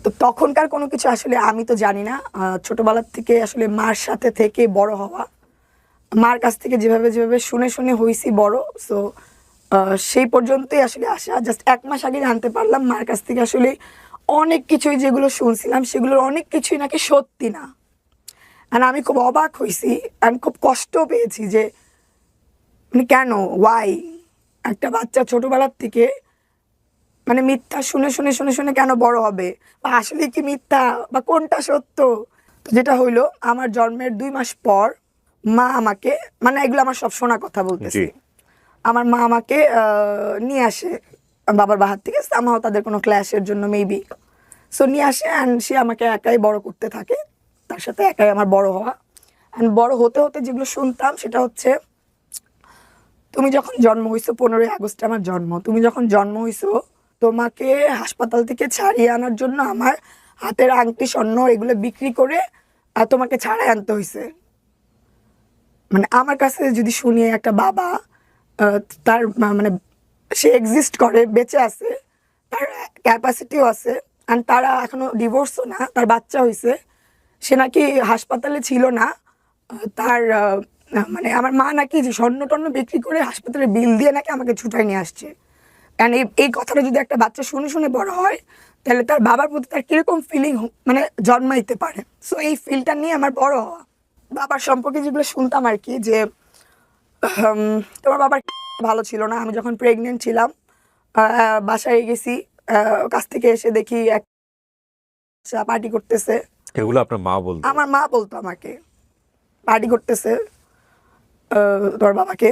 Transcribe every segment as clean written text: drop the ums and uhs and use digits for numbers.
তো তখনকার কোনো কিছু আসলে আমি তো জানি না। ছোটবেলার থেকে আসলে মার সাথে থেকে বড় হওয়া, মার কাছ থেকে যেভাবে যেভাবে শুনে শুনে হয়েছি বড়, সো সেই পর্যন্তই আসলে আসা। জাস্ট 1 মাস আগে জানতে পারলাম মার কাছ থেকে আসলে অনেক কিছুই যেগুলো শুনছিলাম সেগুলোর অনেক কিছুই নাকি সত্যি না। আর আমি খুব অবাক হয়েছি, আমি খুব কষ্ট পেয়েছি যে মানে কেন, ওয়াই একটা বাচ্চা ছোটবেলার থেকে মানে মিথ্যা শুনে শুনে শুনে শুনে কেন বড় হবে, বা আসলে কি মিথ্যা বা কোনটা সত্য। তো যেটা হইলো, আমার জন্মের 2 মাস পর মা আমাকে, মানে এগুলো আমার সব শোনা কথা বলতেছি, আমার মা আমাকে নিয়ে আসে বাবার বাহার থেকে, সামহাও তাদের কোনো ক্লাসের জন্য মেবি। সো নিয়ে আসে অ্যান্ড সে আমাকে একাই বড় করতে থাকে, তার সাথে একাই আমার বড় হওয়া। অ্যান্ড বড় হতে হতে যেগুলো শুনতাম সেটা হচ্ছে, তুমি যখন জন্ম হইছো, 15ই আগস্ট আমার জন্ম, তুমি যখন জন্ম হইছো তোমাকে হাসপাতাল থেকে ছাড়িয়ে আনার জন্য আমার হাতের আংটি স্বর্ণ এগুলো বিক্রি করে তোমাকে ছাড়াই আনতে হয়েছে। মানে আমার কাছে যদি শুনি একটা বাবা তার মানে সে এক্সিস্ট করে, বেঁচে আছে, তার ক্যাপাসিটিও আছে, অ্যান্ড তারা এখনো ডিভোর্সও না, তার বাচ্চা হয়েছে, সে নাকি হাসপাতালে ছিল না, তার মানে আমার মা নাকি যে স্বর্ণ টর্ণ বিক্রি করে হাসপাতালে বিল দিয়ে নাকি আমাকে ছুটাই নিয়ে আসছে। কারণ এই কথাটা যদি একটা বাচ্চা শুনে শুনে বড় হয়, তাহলে তার বাবার প্রতি তার কিরকম ফিলিং মানে জন্মাইতে পারে। সো এই ফিলটা নিয়ে আমার বড় হওয়া। বাবার সম্পর্কে যেগুলো শুনতাম আর কি, যে তোমার বাবার ভালো ছিল না। আমি যখন প্রেগনেন্ট ছিলাম বাসায় গেছি, কাছ থেকে এসে দেখি এক পার্টি করতেছে। এগুলো আপনার মা বলতো? আমার মা বলতো আমাকে পার্টি করতেছে তোর বাবাকে।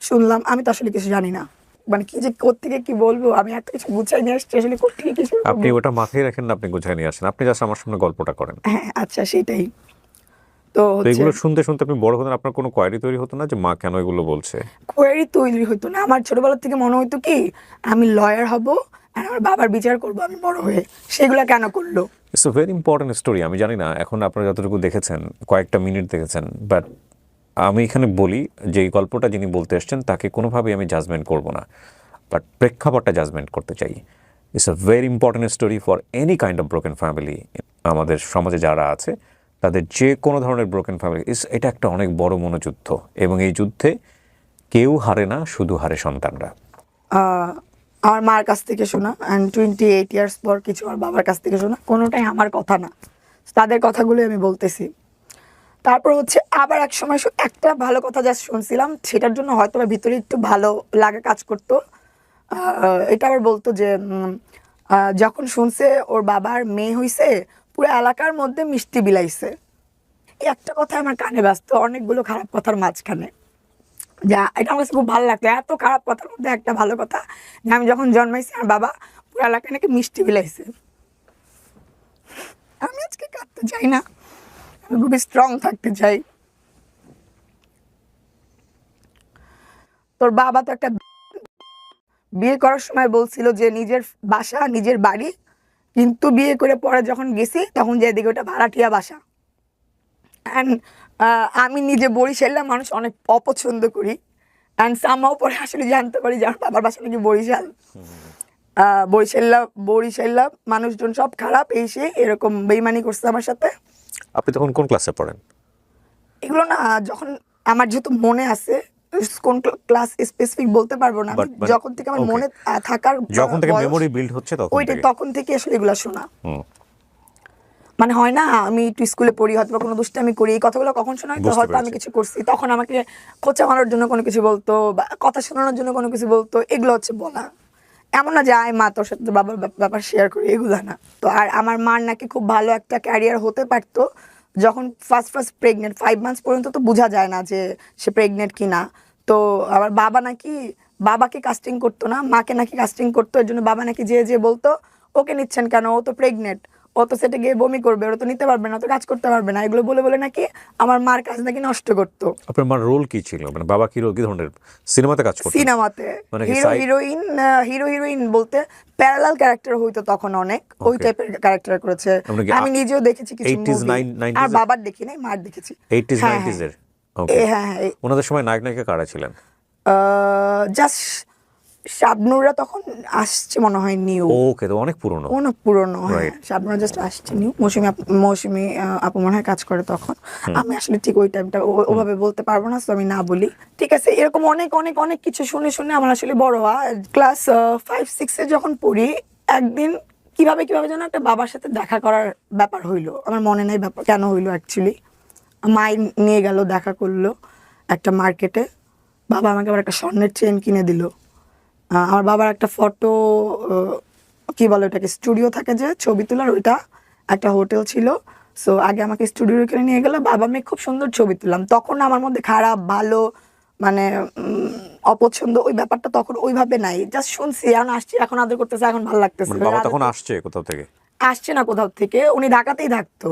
শুনলাম, আমি তো আসলে কিছু জানি না, মানে কি যে কোত্থেকে কি বলবো, আমি এত কিছু গুছাই নিয়ে আসছি, আসলে কোত্থেকে কিছু আপনি ওটা মাথায় রাখেন না, আপনি গুছাই নিয়ে আসেন, আপনি জাস্ট আমার সামনে গল্পটা করেন। হ্যাঁ আচ্ছা সেটাই। তো তো হচ্ছে এগুলো শুনতে শুনতে আপনি বড় হতেন, আপনার কোনো কোয়ারি তৈরি হতো না যে মা কেন এগুলো বলছে? কোয়েরি তৈরি হতো না। আমার ছোটবেলা থেকে মনে হতো কি আমি লয়ার হব আর আমার বাবার বিচার করব আমি বড় হয়ে, সেগুলো কেন করলো। It's a very important story. আমি জানি না এখন আপনারা যতটুকু দেখেছেন, কয়েকটা মিনিট দেখেছেন, বাট আমি এখানে বলি যে এই গল্পটা যিনি বলতে এসছেন তাকে কোনোভাবেই আমি জাজমেন্ট করব না, বাট প্রেক্ষাপটটা জাজমেন্ট করতে চাই। It's a very important story for any kind of broken family. আমাদের সমাজে যারা আছে তাদের যে কোনো ধরনের ব্রোকেন ফ্যামিলি, এটা একটা অনেক বড় মনোযুদ্ধ, এবং এই যুদ্ধে কেউ হারে না, শুধু হারে সন্তানরা। আমার মার কাছ থেকে শোনা, অ্যান্ড 28 ইয়ার্স পর কিছু আমার বাবার কাছ থেকে শোনা, কোনোটাই আমার কথা না, তাদের কথাগুলোই আমি বলতেছি। তারপর হচ্ছে আবার এক সময় একটা ভালো কথা যা শুনছিলাম, সেটার জন্য হয়তো বা ভিতরে একটু ভালো লাগা কাজ করতো। এটা আবার বলতো যে যখন শুনছে ওর বাবার মেয়ে হইছে, পুরো এলাকার মধ্যে মিষ্টি বিলাইছে। এই একটা কথা আমার কানে বাজতো অনেকগুলো খারাপ কথার মাঝখানে, যা এটা আমার কাছে খুব ভালো লাগতো। এত খারাপ কথার মধ্যে একটা ভালো কথা, যে আমি যখন জন্মাইছি আমার বাবা পুরো এলাকায় নাকি মিষ্টি বিলাইছে। আমি আজকে কাঁদতে চাই না, আমি খুবই স্ট্রং থাকতে চাই। তোর বাবা তো একটা বিয়ে করার সময় বলছিল যে নিজের বাসা নিজের বাড়ি, কিন্তু বিয়ে করে পরে যখন গেছি তখন যে দিকে ওটা ভাড়াটিয়া বাসা। অ্যান্ড আমি নিজে বরিশালের মানুষ অনেক অপছন্দ করি, অ্যান্ড সামহাও পরে আসলে জানতে পারি যে আমার বাবার বাসা নাকি বরিশাল। বরিশাল্লা মানুষজন সব খারাপ, এই সেই এরকম বেইমানি করছে আমার সাথে। আপনি তখন কোন ক্লাসে পড়েন? এগুলো না যখন আমার যেহেতু মনে আছে, কোন ক্লাস স্পেসিফিক বলতে পারবো না, যখন থেকে আমার মনে থাকার, যখন থেকে মেমোরি বিল্ড হচ্ছে তখন থেকে আসলে এগুলো শোনা। মানে হয় না, আমি একটু স্কুলে পড়ি, হয়তো কোনো দুষ্টামি করি, এই কথাগুলো কখন শোনা হয়তো, হয়তো আমি কিছু করছি, তখন আমাকে খোঁচা মারার জন্য কোনো কিছু বলতো, বা কথা শোনানোর জন্য কোনো কিছু বলতো, এগুলো হচ্ছে বলা। এমন না যে আয় মা তোর সাথে বাবার ব্যাপার শেয়ার করি, এগুলো না তো। আর আমার মার নাকি খুব ভালো একটা ক্যারিয়ার হতে পারতো যখন ফার্স্ট প্রেগনেন্ট, 5 মান্থস পর্যন্ত তো বোঝা যায় না যে সে প্রেগনেন্ট কি না। তো আমার বাবা নাকি বাবাকে কাস্টিং করতো না, মাকে নাকি কাস্টিং করতো। এর জন্য বাবা নাকি যে বলতো ওকে নিচ্ছেন কেন, ও তো প্রেগনেন্ট, ও তো সেটা গিয়ে বমি করবে, ওরা তো নিতে পারবে না, তো কাজ করতে পারবে না, এগুলো বলে বলে নাকি আমার মার কাজ নাকি নষ্ট করতো। আপনার মার রোল কি ছিল, মানে বাবা কি রোল, কি ধরনের সিনেমাতে কাজ করতেন? সিনেমাতে হিরো হিরোইন বলতে প্যারালাল ক্যারেক্টার হইতো তখন, অনেক ওই টাইপের ক্যারেক্টার করেছে। আমি নিজেও দেখেছি কিছু মুভি, আর বাবার দেখি নাই, মার দেখেছি। 80s 90s এর। ওকে, হ্যাঁ, ওনাদের সময় নায়ক নায়িকা কারা ছিলেন? জাস্ট শাবনুররা তখন আসছে মনে হয় নিউ, ওকে, তো অনেক পুরনো। অনেক পুরনো। হ্যাঁ, Right. শাবনুরা জাস্ট আসছে নিউ। মৌসুমি আপু মনে হয় কাজ করে তখন। আমি আসলে ঠিক ওই টাইমটা ওভাবে বলতে পারবো না, তো আমি না বলি। ঠিক আছে, এরকম অনেক অনেক অনেক কিছু শুনে শুনে আমার আসলে বড় হওয়া। ক্লাস 5-6 যখন পড়ি, একদিন কিভাবে কিভাবে যেন একটা বাবার সাথে দেখা করার ব্যাপার হইলো, আমার মনে নেই ব্যাপার কেন হইলো অ্যাকচুয়ালি। মাই নিয়ে গেল, দেখা করলো একটা মার্কেটে। বাবা আমাকে আবার একটা স্বর্ণের চেন কিনে দিল। আমার বাবার একটা ফটো, কি বলে ওটাকে, স্টুডিও থাকে যে ছবি তোলার, ওইটা একটা হোটেল ছিল। সো আগে আমাকে স্টুডিওর এখানে নিয়ে গেলো, বাবা মেয়ে খুব সুন্দর ছবি তুললাম। তখন আমার মধ্যে খারাপ ভালো মানে অপছন্দ ওই ব্যাপারটা তখন ওইভাবে নাই, জাস্ট শুনছি, এখন আসছি, এখন আদর করতেছে, এখন ভালো লাগতেছে। মানে বাবা তখন আসছে কোথাও থেকে? আসছে না কোথাও থেকে, উনি ঢাকাতেই থাকতো।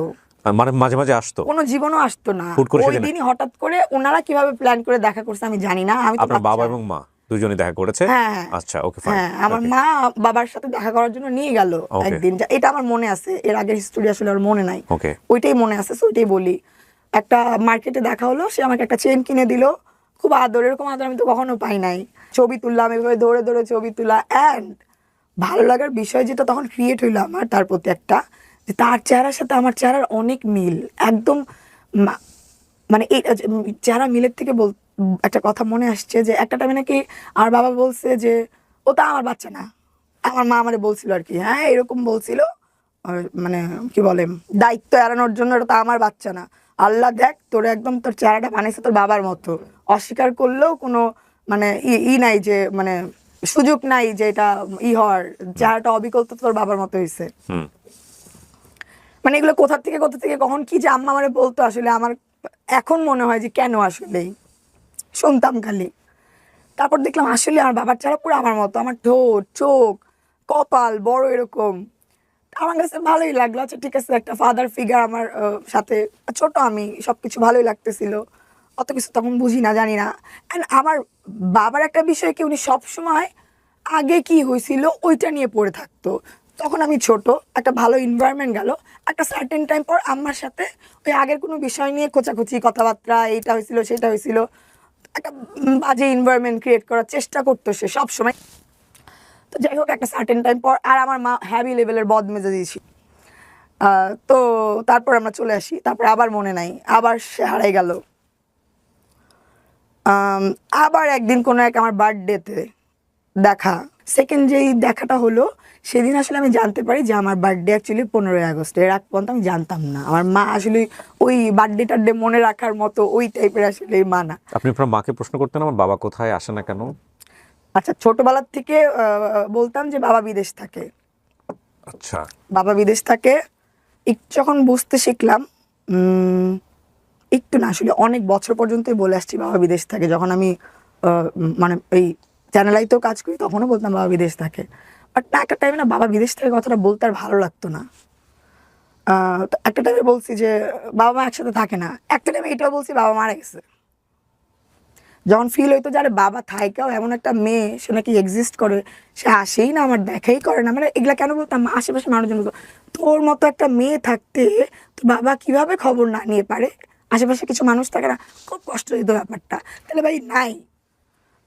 মানে মাঝে মাঝে আসতো? কোনো জীবনও আসতো না। হুট করে ওই সেদিন দিনই হঠাৎ করে ওনারা কিভাবে প্ল্যান করে দেখা করছে আমি জানি না। আমি তো আপনার বাবা বাচ্চা। এবং মা দুজনেই দেখা করেছে? হ্যাঁ, হ্যাঁ। আচ্ছা, ওকে, ফাইন। হ্যাঁ, আমার মা বাবার সাথে দেখা করার জন্য নিয়ে গেল Okay. একদিন, এটা আমার মনে আছে। এর আগের হিস্টোরি আসলে আমার মনে নাই, ওকে। ওইটাই মনে আছে, so ওইটাই বলি। একটা মার্কেটে দেখা হলো, সে আমাকে একটা চেন কিনে দিল, খুব আদর, এরকম আদর আমি তো কখনো পাই নাই। ছবি তুললাম, এভাবে দৌড়ে দৌড়ে ছবি তোলা। অ্যান্ড ভালো লাগার বিষয় যেটা তখন ক্রিয়েট হইলো আমার তার প্রতি একটা, যে তার চেহারার সাথে আমার চেহারার অনেক মিল, একদম মানে এই চেহারা মিলের থেকে একটা কথা মনে আসছে যে একটা টাইমে নাকি আমার বাবা বলছে যে ও তা আমার বাচ্চা না। আমার মা আমারে বলছিল আর কি, হ্যাঁ এরকম বলছিল, মানে কি বলে, দায়িত্ব এড়ানোর জন্য, এটা তো আমার বাচ্চা না। আল্লাহ দেখ তোর একদম, তোর চেহারাটা বানিয়েছে তোর বাবার মতো। অস্বীকার করলেও কোনো মানে নাই যে, মানে সুযোগ নাই যে এটা হওয়ার, চেহারাটা অবিকল তো তোর বাবার মতো হয়েছে। মানে এগুলো কোথা থেকে কখন কি যে আম্মা আমারে বলতো, আসলে আমার এখন মনে হয় যে কেন আসলেই শুনতাম খালি। তারপর দেখলাম আসলে আমার বাবার চেহারা পুরো আমার মতো, আমার ঠোঁট, চোখ, কপাল বড় এরকম। আমার কাছে ভালোই লাগলো। আচ্ছা ঠিক আছে, একটা ফাদার ফিগার আমার সাথে, ছোট আমি, সবকিছু ভালোই লাগতেছিল। অত কিছু তখন বুঝি না, জানি না। অ্যান্ড আমার বাবার একটা বিষয় কি, উনি সবসময় আগে কি হয়েছিল ওইটা নিয়ে পড়ে থাকতো। তখন আমি ছোট, একটা ভালো এনভায়রনমেন্ট গেল, একটা সার্টেন টাইম পর আম্মার সাথে ওই আগের কোনো বিষয় নিয়ে খোঁচাখুচি কথাবার্তা, এইটা হয়েছিল সেটা হয়েছিল, একটা বাজে এনভায়রনমেন্ট ক্রিয়েট করার চেষ্টা করতো সে সবসময়। তো যাই হোক, একটা সার্টেন টাইম পর, আর আমার মা হ্যাভি লেভেলের বদমেজাজি ছিল। তো তারপর আমরা চলে আসি, তারপর আবার মনে নাই, আবার সে হারাই গেল। আবার একদিন কোনো এক আমার বার্থডেতে দেখা, সেকেন্ড যেই দেখাটা হলো, সেদিন আসলে আমি জানতে পারি যে আমার বার্থডে অ্যাকচুয়ালি 15ই আগস্ট। এর আগ পর্যন্ত আমি জানতাম না। আমার মা আসলে ওই বার্থডে টার্থডে মনে রাখার মতো ওই টাইপের আসলে মা না। আপনি আপনার মাকে প্রশ্ন করতেন আমার বাবা কোথায়, আসে না কেন? আচ্ছা, ছোটবেলার থেকে বলতাম যে বাবা বিদেশ থাকে। আচ্ছা। বাবা বিদেশ থাকে, একটু যখন বুঝতে শিখলাম, একটু না আসলে অনেক বছর পর্যন্তই বলে আসছি বাবা বিদেশ থাকে। যখন আমি মানে এই চ্যানেলাইতেও কাজ করি তখনও বলতাম বাবা বিদেশ থাকে। বাট না, একটা টাইমে না বাবা বিদেশ থেকে কথাটা বলতে আর ভালো লাগতো না। তো একটা টাইমে বলছি যে বাবা মা একসাথে থাকে না, একটা টাইমে এটাও বলছি বাবা মারা গেছে। যখন ফিল হইতো যে আরে বাবা থাইকাও এমন একটা মেয়ে, সে নাকি এক্সিস্ট করে, সে আসেই না, আমার দেখাই করে না, মানে এগুলা কেন বলতাম, আশেপাশে মানুষজন বলতো তোর মতো একটা মেয়ে থাকতে তো বাবা কিভাবে খবর না নিয়ে পারে, আশেপাশে কিছু মানুষ থাকে না, খুব কষ্ট দিত ব্যাপারটা। তাহলে ভাই নাই,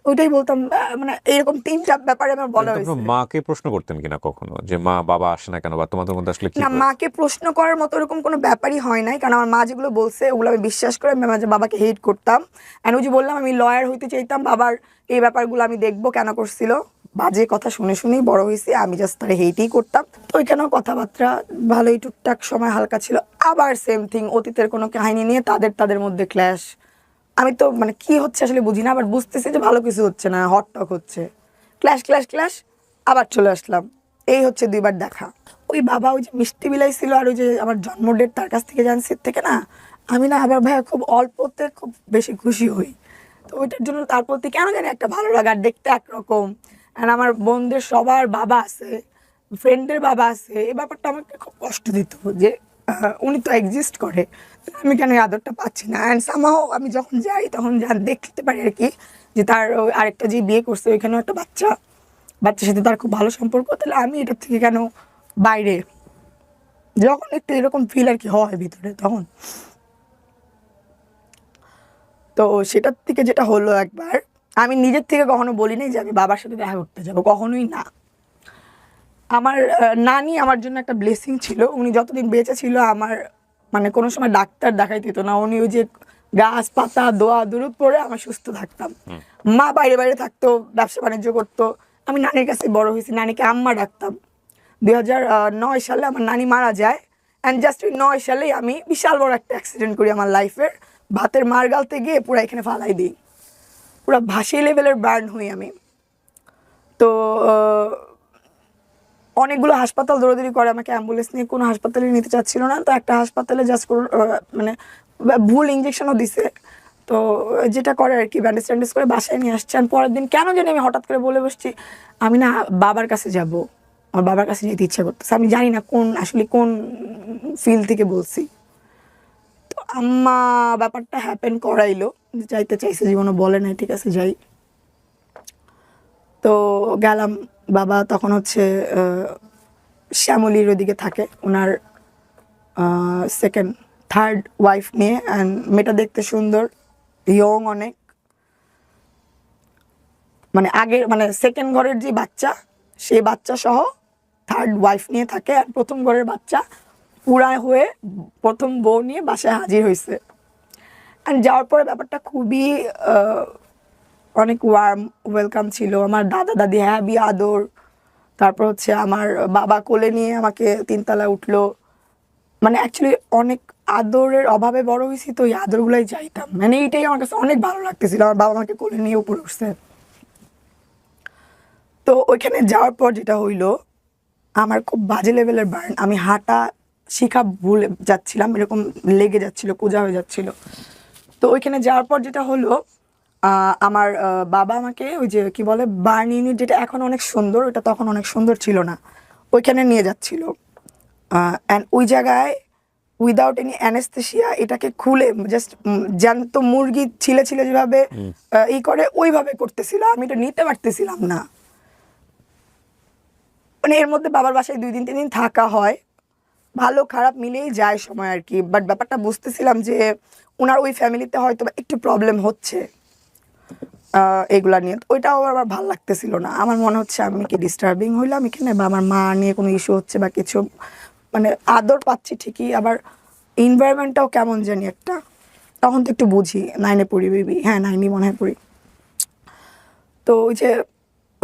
ওইটাই বলতাম। মানে এরকম 3-4 ব্যাপারে আমার বলা হয়েছে। আপনার মাকে প্রশ্ন করতেন কিনা কখনো যে মা বাবা আসে না কেন, বা তোমাদের মধ্যে আসলে কি না, মাকে প্রশ্ন করার মতো এরকম কোনো ব্যাপারই হয় নাই, কারণ আমার মা যেগুলো বলছে ওগুলো আমি বিশ্বাস করে আমি মাঝে বাবাকে হেট করতাম। অ্যান্ড ওই যে বললাম আমি লয়ার হইতে চাইতাম, বাবার এই ব্যাপারগুলো আমি দেখবো কেন করছিল, বাজে কথা শুনে শুনেই বড় হয়েছি, আমি জাস্ট তার হেটই করতাম। তো ওইখানেও কথাবার্তা ভালোই টুকটাক সময় হালকা ছিল। আবার সেম থিং, অতীতের কোনো কাহিনী নিয়ে তাদের মধ্যে ক্ল্যাশ। আমি তো মানে কি হচ্ছে আসলে বুঝি না, আবার বুঝতেছি যে ভালো কিছু হচ্ছে না, হট টক হচ্ছে, ক্ল্যাশ ক্ল্যাশ ক্ল্যাশ, আবার চলে আসলাম। এই হচ্ছে 2বার দেখা। ওই বাবা ওই যে মিষ্টি বিলাই ছিল, আর ওই যে আমার জন্ম ডেট তার কাছ থেকে জানছি থেকে না, আমি না আবার ভাইয়া খুব অল্পতে খুব বেশি খুশি হই। তো ওইটার জন্য তার প্রতি কেন জানি একটা ভালো লাগা, আর দেখতে একরকম। আর আমার বোনদের সবার বাবা আছে, ফ্রেন্ডের বাবা আছে, এই ব্যাপারটা আমাকে খুব কষ্ট দিত যে উনি তো এক্সিস্ট করে, আমি কেন এই আদরটা পাচ্ছি না। অ্যান্ড সামহাও আমি যখন যাই তখন দেখতে পারি আর কি, যে তার আরেকটা যে বিয়ে করছে ওইখানেও একটা বাচ্চার সাথে তার খুব ভালো সম্পর্ক, তাহলে আমি এটার থেকে কেন বাইরে, যখন একটু এরকম ফিল আর কি হয় ভিতরে তখন। তো সেটার থেকে যেটা হলো একবার, আমি নিজের থেকে কখনো বলি নাই যে আমি বাবার সাথে দেখা করতে যাবো, কখনোই না। আমার নানি আমার জন্য একটা ব্লেসিং ছিল। উনি যতদিন বেঁচে ছিল আমার মানে কোনো সময় ডাক্তার দেখাইতে হতো না। উনি ওই যে গাছপাতা দোয়া দুরুদ পড়ে আমার সুস্থ থাকতাম। মা বাইরে বাইরে থাকতো, ব্যবসা বাণিজ্য করতো। আমি নানির কাছে বড় হয়েছি, নানিকে আম্মা ডাকতাম। 2009 সালে আমার নানি মারা যায়। অ্যান্ড জাস্ট ওই 9 সালেই আমি বিশাল বড় একটা অ্যাক্সিডেন্ট করি আমার লাইফের। ভাতের মার গালতে গিয়ে পুরো এখানে ফালাই দিই, পুরো ভাসি লেভেলের বার্ন হই আমি। তো অনেকগুলো হাসপাতাল দৌড়াদৌড়ি করে, আমাকে অ্যাম্বুলেন্স নিয়ে কোনো হাসপাতালে নিতে চাচ্ছিল না। তো একটা হাসপাতালে জাস্ট মানে ভুল ইঞ্জেকশনও দিছে। তো যেটা করে আর কি, ব্যান্ডেজ ট্যান্ডেজ করে বাসায় নিয়ে আসছে। আর পরের দিন কেন জানি আমি হঠাৎ করে বলে বসছি আমি না বাবার কাছে যাব, আমার বাবার কাছে যেতে ইচ্ছা করতেছে। আমি জানি না আসলে কোন ফিল থেকে বলছি। তো আম্মা ব্যাপারটা হ্যাপেন করাইলো, যাইতে চাইছে, জীবনে বলে নাই ঠিক আছে যাই। তো গেলাম। বাবা তখন হচ্ছে শ্যামলীর ওদিকে থাকে, ওনার থার্ড ওয়াইফ নিয়ে। অ্যান্ড মেয়েটা দেখতে সুন্দর, ইয়ং অনেক, মানে আগের মানে সেকেন্ড ঘরের যে বাচ্চা সেই বাচ্চা সহ থার্ড ওয়াইফ নিয়ে থাকে। আর প্রথম ঘরের বাচ্চা পুরা হয়ে প্রথম বউ নিয়ে বাসায় হাজির হয়েছে। অ্যান্ড যাওয়ার পরে ব্যাপারটা খুবই অনেক ওয়ার্ম ওয়েলকাম ছিল। আমার দাদা দাদি হ্যাবি আদর। তারপর হচ্ছে আমার বাবা কোলে নিয়ে আমাকে 3 তলায় উঠলো। মানে অ্যাকচুয়ালি অনেক আদরের অভাবে বড় হয়েছি, তো ওই আদরগুলাই চাইতাম। মানে এইটাই আমার কাছে অনেক ভালো লাগতেছিল, আমার বাবা আমাকে কোলে নিয়ে উপরে উঠছে। তো ওইখানে যাওয়ার পর যেটা হইলো, আমার খুব বাজে লেভেলের বার্ন। আমি হাঁটা শিখা ভুলে যাচ্ছিলাম, এরকম লেগে যাচ্ছিল, কুজা হয়ে যাচ্ছিল। তো ওইখানে যাওয়ার পর যেটা হলো, আমার বাবা আমাকে ওই যে কি বলে বার্ন ইউনিট, যেটা এখন অনেক সুন্দর, ওটা তখন অনেক সুন্দর ছিল না, ওইখানে নিয়ে যাচ্ছিল। অ্যান্ড ওই জায়গায় উইদাউট এনি অ্যানেস্থেশিয়া এটাকে খুলে জাস্ট জ্যান্ত মুরগি ছিলে ছিলে যেভাবে করে ওইভাবে করতেছিল। আমি এটা নিতে পারতেছিলাম না। মানে এর মধ্যে বাবার বাসায় 2 দিন 3 দিন থাকা হয়, ভালো খারাপ মিলেই যায় সময় আর কি। বাট ব্যাপারটা বুঝতেছিলাম যে ওনার ওই ফ্যামিলিতে হয়তো একটু প্রবলেম হচ্ছে এগুলা নিয়ে। ওইটাও আমার ভালো লাগতেছিল না। আমার মনে হচ্ছে আমি কি ডিস্টার্বিং হইলাম এখানে, বা আমার মা নিয়ে কোনো ইস্যু হচ্ছে বা কিছু। মানে আদর পাচ্ছি ঠিকই, আবার এনভায়রনমেন্টটাও কেমন জানি একটা। তখন তো একটু বুঝি, 9-এ পড়ি বেবি, হ্যাঁ 9-ই মনে হয় পড়ি। তো ওই যে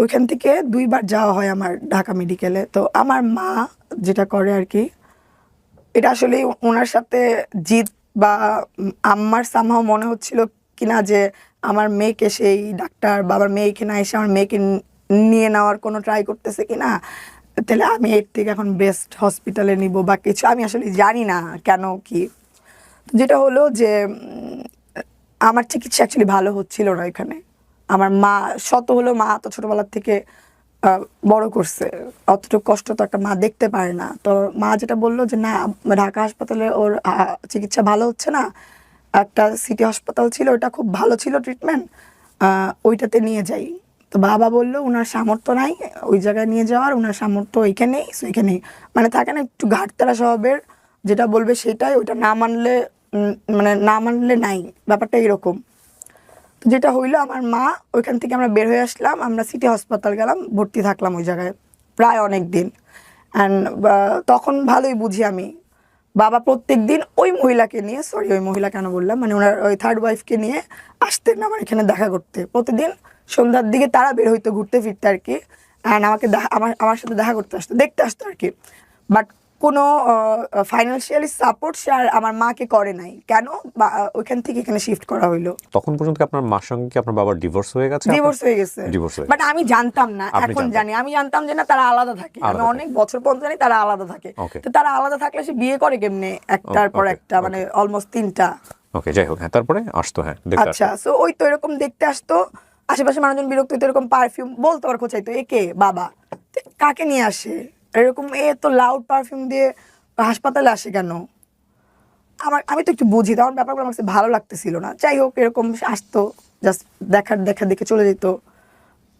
ওইখান থেকে 2 বার যাওয়া হয় আমার ঢাকা মেডিকেলে। তো আমার মা যেটা করে আর কি, এটা আসলে ওনার সাথে জিদ বা আম্মার সামহাও মনে হচ্ছিল কিনা যে আমার মেয়েকে সেই ডাক্তার বা আমার মেয়েকে না এসে আমার মেয়েকে নিয়ে নেওয়ার কোনো ট্রাই করতেছে কিনা, তাহলে আমি এর থেকে এখন বেস্ট হসপিটালে নিব বা কিছু, আমি আসলে জানি না কেন কি। তো যেটা হলো যে আমার চিকিৎসা অ্যাকচুয়ালি ভালো হচ্ছিল না এখানে। আমার মা শত হলো, মা তো ছোটবেলার থেকে বড় করছে, অতটুকু কষ্ট তো একটা মা দেখতে পারে না। তো মা যেটা বললো যে না, ঢাকা হাসপাতালে ওর চিকিৎসা ভালো হচ্ছে না, একটা সিটি হাসপাতাল ছিল, ওটা খুব ভালো ছিল ট্রিটমেন্ট, ওইটাতে নিয়ে যাই। তো বাবা বললো ওনার সামর্থ্য নাই ওই জায়গায় নিয়ে যাওয়ার, ওনার সামর্থ্য ওইখানেই সেইখানেই, মানে থাকে না একটু ঘাটতারা স্বভাবের, যেটা বলবে সেটাই, ওইটা না মানলে মানে না মানলে নাই, ব্যাপারটা এরকম। তো যেটা হইলো, আমার মা ওইখান থেকে আমরা বের হয়ে আসলাম, আমরা সিটি হাসপাতাল গেলাম, ভর্তি থাকলাম ওই জায়গায় প্রায় অনেক দিন। অ্যান্ড তখন ভালোই বুঝি আমি, বাবা প্রত্যেক দিন ওই মহিলাকে নিয়ে, সরি ওই মহিলা কেন বললাম, মানে ওনার ওই থার্ড ওয়াইফকে নিয়ে আসতেন আমার এখানে দেখা করতে। প্রতিদিন সন্ধ্যার দিকে তারা বের হইতো ঘুরতে ফিরতে আর কি। অ্যান্ড আমাকে আমার সাথে দেখা করতে আসতো, দেখতে আসতো আর কি। বাট কোনো ফাইন্যান্সিয়ালি সাপোর্ট সে আর আমার মাকে করে নাই। কেন? ওইখান থেকে এখানে শিফট করা হইলো। তখন পর্যন্ত কি আপনার মার সঙ্গে কি আপনার বাবার ডিভোর্স হয়ে গেছে? ডিভোর্স হয়ে গেছে, ডিভোর্স হয়ে বাট আমি জানতাম না, আপনি এখন জানতেন? জানি। আমি জানতাম যে না, তারা আলাদা থাকে। আমি আলাদা অনেক বছর পর্যন্ত জানি তারা আলাদা থাকে। Okay. তো তারা আলাদা থাকলে সে বিয়ে করে কেমনে একটার পর Okay, একটা, মানে অলমোস্ট 3টা। ওকে, যাই হোক, হ্যাঁ তারপরে আসতো, হ্যাঁ দেখতে আচ্ছা, সো ওই তো এরকম দেখতে আসতো, আশেপাশে মানুষজন বিরক্ত হইতো, এরকম পারফিউম বলতো আর খোঁচাইতো, একে বাবা তো কাকে নিয়ে আসে এরকম, তো লাউড পারফিউম দিয়ে হাসপাতালে আসে কেন? আমি তো একটু বুঝি, তখন ব্যাপারগুলো আমার কাছে ভালো লাগতেছিল না। যাই হোক, এরকম আসতো, জাস্ট দেখা দেখে চলে যেত।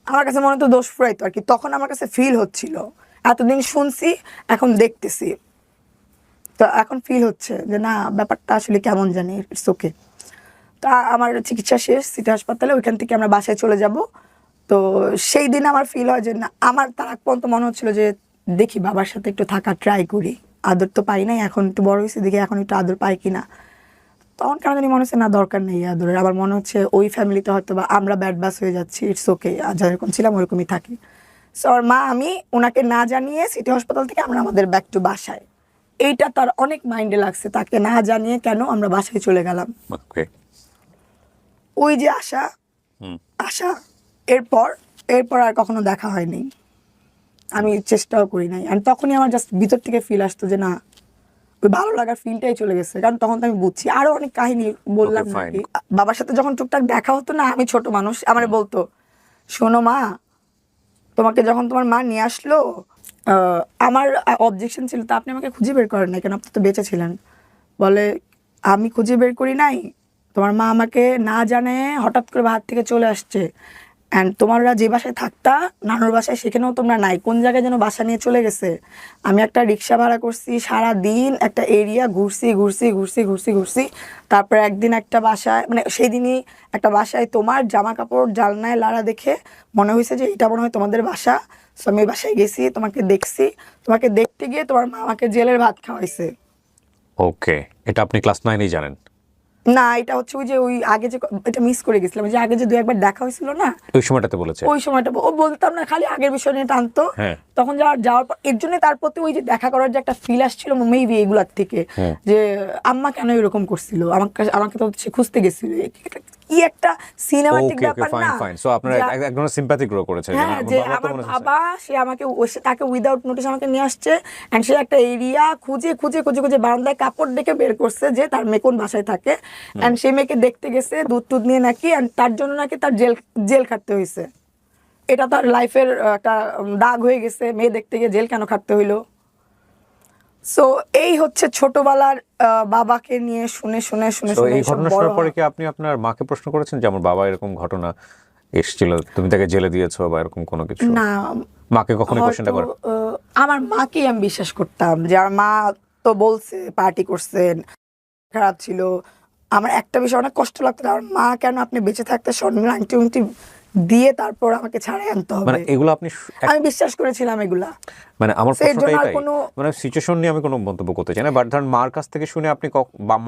আমার কাছে মনে হতো দোষ ফুরাইতো আর কি, তখন আমার কাছে ফিল হচ্ছিল। এতদিন শুনছি, এখন দেখতেছি, তো এখন ফিল হচ্ছে যে না, ব্যাপারটা আসলে কেমন জানি, ইটস ওকে। তা আমার চিকিৎসা শেষ সিটি হাসপাতালে, ওইখান থেকে আমরা বাসায় চলে যাব। তো সেই দিন আমার ফিল হয় যে না, আমার তার আগ পর্যন্ত মনে হচ্ছিল যে দেখি বাবার সাথে একটু থাকা ট্রাই করি, আদর তো পাই নাই, এখন একটু বড় হয়েছে দেখি এখন একটু আদর পাই কিনা। তখন কেন জানি মনে হচ্ছে না দরকার নেই আদরের, আবার মনে হচ্ছে ওই ফ্যামিলিতে হয়তো বা আমরা ব্যাড বাস হয়ে যাচ্ছি, ইটস ওকে, আর যেরকম ছিলাম ওরকমই থাকি। সো আমার মা আমি ওনাকে না জানিয়ে সিটি হাসপাতাল থেকে আমরা আমাদের ব্যাক টু বাসায়, এইটা তার অনেক মাইন্ডে লাগছে, তাকে না জানিয়ে কেন আমরা বাসায় চলে গেলাম। ওকে। ওই যে আশা আশা এরপর এরপর আর কখনো দেখা হয়নি, আমি চেষ্টাও করি নাই। আর তখনই আমার জাস্ট ভিতর থেকে ফিল আসতো যে না, ওই ভালো লাগার ফিলটাই চলে গেছে, কারণ তখন তো আমি বুঝছি। আরো অনেক কাহিনী বললাম Okay, fine. নাকি, বাবার সাথে যখন টুকটাক দেখা হতো না, আমি ছোট মানুষ, আমার বলতো শোনো মা, তোমাকে যখন তোমার মা নিয়ে আসলো, আমার অবজেকশন ছিল তা আপনি আমাকে খুঁজে বের করেন না কেন, আপনি তো বেঁচে ছিলেন। বলে আমি খুঁজে বের করি নাই, তোমার মা আমাকে না জানে হঠাৎ করে বাহার থেকে চলে আসছে, অ্যান্ড তোমরা যে বাসায় থাকতা নানুর বাসায়, সেখানেও তোমরা নাই, কোন জায়গায় যেন বাসা নিয়ে চলে গেছে। আমি একটা রিক্সা ভাড়া করছি, সারা দিন একটা এরিয়া ঘুরছি ঘুরছি ঘুরছি ঘুরছি ঘুরছি, তারপরে একদিন একটা বাসায়, মানে সেই দিনই একটা বাসায় তোমার জামা কাপড় জালনায় লাড়া দেখে মনে হয়েছে যে এটা মনে হয় তোমাদের বাসা। সো আমি ওই বাসায় গেছি, তোমাকে দেখছি, তোমাকে দেখতে গিয়ে তোমার মা আমাকে জেলের ভাত খাওয়াইছে। ওকে, এটা আপনি ক্লাস 9-এই জানেন? না, এটা হচ্ছে ওই যে ওই আগে যে এটা মিস করে গেছিলাম, ওই যে আগে যে দু একবার দেখা হয়েছিল না, ওই সময়টাতে বলেছে? ওই সময়টা ও বলতাম না, খালি আগের বিষয় নিয়ে টানতো। হ্যাঁ। তখন যাওয়ার পর এর জন্য তার প্রতি ওই যে দেখা করার যে একটা ফিল আসছিল মেবি এগুলার থেকে, যে আম্মা কেন এরকম করছিল, আমাকে তো সে খুঁজতে গেছিল, কি একটা সিনেমাটিক ওকে, ওকে, ব্যাপার ফাইন, না। ফাইন। সো আপনারা এক ধরনের সিম্প্যাথি গ্রো করেছে যে হ্যাঁ, আমার যে বাবা তো আমার মনে হচ্ছে। বাবা সে আমাকে তাকে উইদাউট নোটিস আমাকে নিয়ে আসছে, এন্ড সে একটা এরিয়া খুঁজে খুঁজে খুঁজে খুঁজে বারান্দায় কাপড় দেখে বের করছে যে তার মেয়ে কোন বাসায় থাকে, এন্ড সেই মেয়েকে দেখতে গেছে দুধ টুধ নিয়ে নাকি, এন্ড তার জন্য নাকি তার জেল খাটতে হয়েছে। এটা তার লাইফের একটা দাগ হয়ে গেছে, মেয়ে দেখতে গিয়ে জেল কেন খাটতে হইলো। সো এই হচ্ছে ছোটবেলার বাবাকে নিয়ে শুনে শুনে শুনে তো শুনে এই এইসব ঘটনা বড় শোনার পরে হওয়া। কি আপনি আপনার মাকে প্রশ্ন করেছেন যে আমার বাবা এরকম ঘটনা এসেছিল, তুমি তাকে জেলে দিয়েছো বা এরকম কোনো কিছু? না, মাকে কখনো কোশ্চেনটা হয়তো করে? আমার মাকেই আমি বিশ্বাস করতাম যে আমার মা তো বলছে পার্টি করছেন, খারাপ ছিল। আমার একটা বিষয় অনেক কষ্ট লাগতো, আমার মা কেন আপনি বেঁচে থাকতে স্বর্ণের আংটি উংটি দিয়ে তারপর আমাকে ছাড়াই আনতে মানে হবে, এগুলো আপনি আমি বিশ্বাস করেছিলাম এগুলা। মানে আমার So, এর প্রশ্নটা জন্য আর এটাই, কোনো- মানে সিচুয়েশন নিয়ে আমি কোনো মন্তব্য করতে চাই না, বাট ধরেন মার কাছ থেকে শুনে আপনি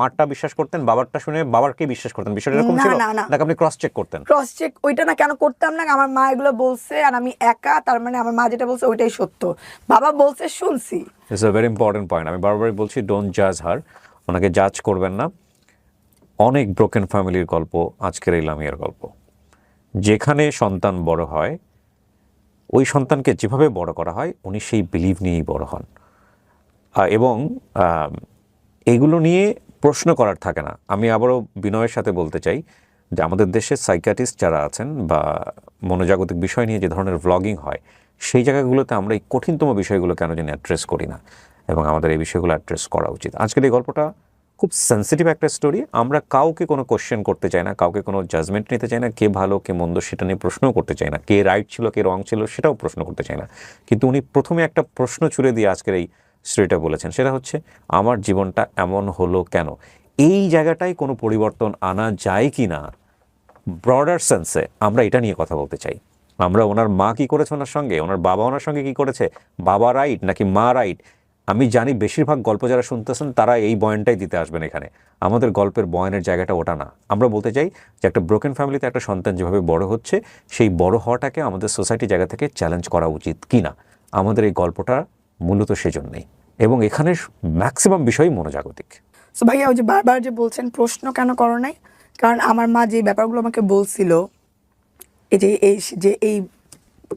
মারটা বিশ্বাস করতেন, বাবারটা শুনে বাবারকে বিশ্বাস করতেন, বিষয়টা এরকম না ছিল না না, নাকি আপনি ক্রস চেক করতেন? ক্রস চেক ওইটা না কেন করতাম না, আমার মা এগুলো বলছে আর আমি একা, তার মানে আমার মা যেটা বলছে ওইটাই সত্য, বাবা বলছে শুনছি। It's a very important point. আমি বারবারই বলছি ডোন্ট জাজ হার, ওনাকে জাজ করবেন না। অনেক ব্রোকেন ফ্যামিলির গল্প আজকের এই লামিয়ার গল্প, যেখানে সন্তান বড় হয়, ওই সন্তানকে যেভাবে বড় করা হয় উনি সেই বিলিভ নিয়েই বড় হন, এবং এগুলো নিয়ে প্রশ্ন করার থাকে না। আমি আবারও বিনয়ের সাথে বলতে চাই যে আমাদের দেশের সাইকিয়াট্রিস্ট যারা আছেন বা মনোজাগতিক বিষয় নিয়ে যে ধরনের ভ্লগিং হয়, সেই জায়গাগুলোতে আমরা এই কঠিনতম বিষয়গুলো কেন জানি অ্যাড্রেস করি না, এবং আমাদের এই বিষয়গুলো অ্যাড্রেস করা উচিত। আজকের এই গল্পটা খুব সেন্সিটিভ একটা স্টোরি, আমরা কাউকে কোনো কোশ্চেন করতে চাই না, কাউকে কোনো জাজমেন্ট নিতে চাই না, কে ভালো কে মন্দ সেটা নিয়ে প্রশ্নও করতে চাই না, কে রাইট ছিল কে রং ছিল সেটাও প্রশ্ন করতে চাই না। কিন্তু উনি প্রথমে একটা প্রশ্ন ছুড়ে দিয়ে আজকের এই স্টোরিটা বলেছেন, সেটা হচ্ছে আমার জীবনটা এমন হলো কেন। এই জায়গাটায় কোনো পরিবর্তন আনা যায় কি না, ব্রডার সেন্সে আমরা এটা নিয়ে কথা বলতে চাই। আমরা ওনার মা কী করেছে ওনার সঙ্গে, ওনার বাবা ওনার সঙ্গে কী করেছে, বাবা রাইট নাকি মা রাইট। আমি জানি বেশিরভাগ গল্প যারা শুনতেছেন তারা এই বয়ানটাই দিতে আসবেন এখানে, আমাদের গল্পের বয়ানের জায়গাটা ওটা না। আমরা বলতে চাই যে একটা ব্রোকেন ফ্যামিলিতে একটা সন্তান যেভাবে বড় হচ্ছে, সেই বড় হওয়াটাকে আমাদের সোসাইটির জায়গা থেকে চ্যালেঞ্জ করা উচিত কি না। আমাদের এই গল্পটা মূলত সেজন্যই, এবং এখানে ম্যাক্সিমাম বিষয়ই মনোজাগতিক। সো ভাইয়া ওই যে বারবার যে বলছেন প্রশ্ন কেন করো নাই, কারণ আমার মা যে ব্যাপারগুলো আমাকে বলছিল, এই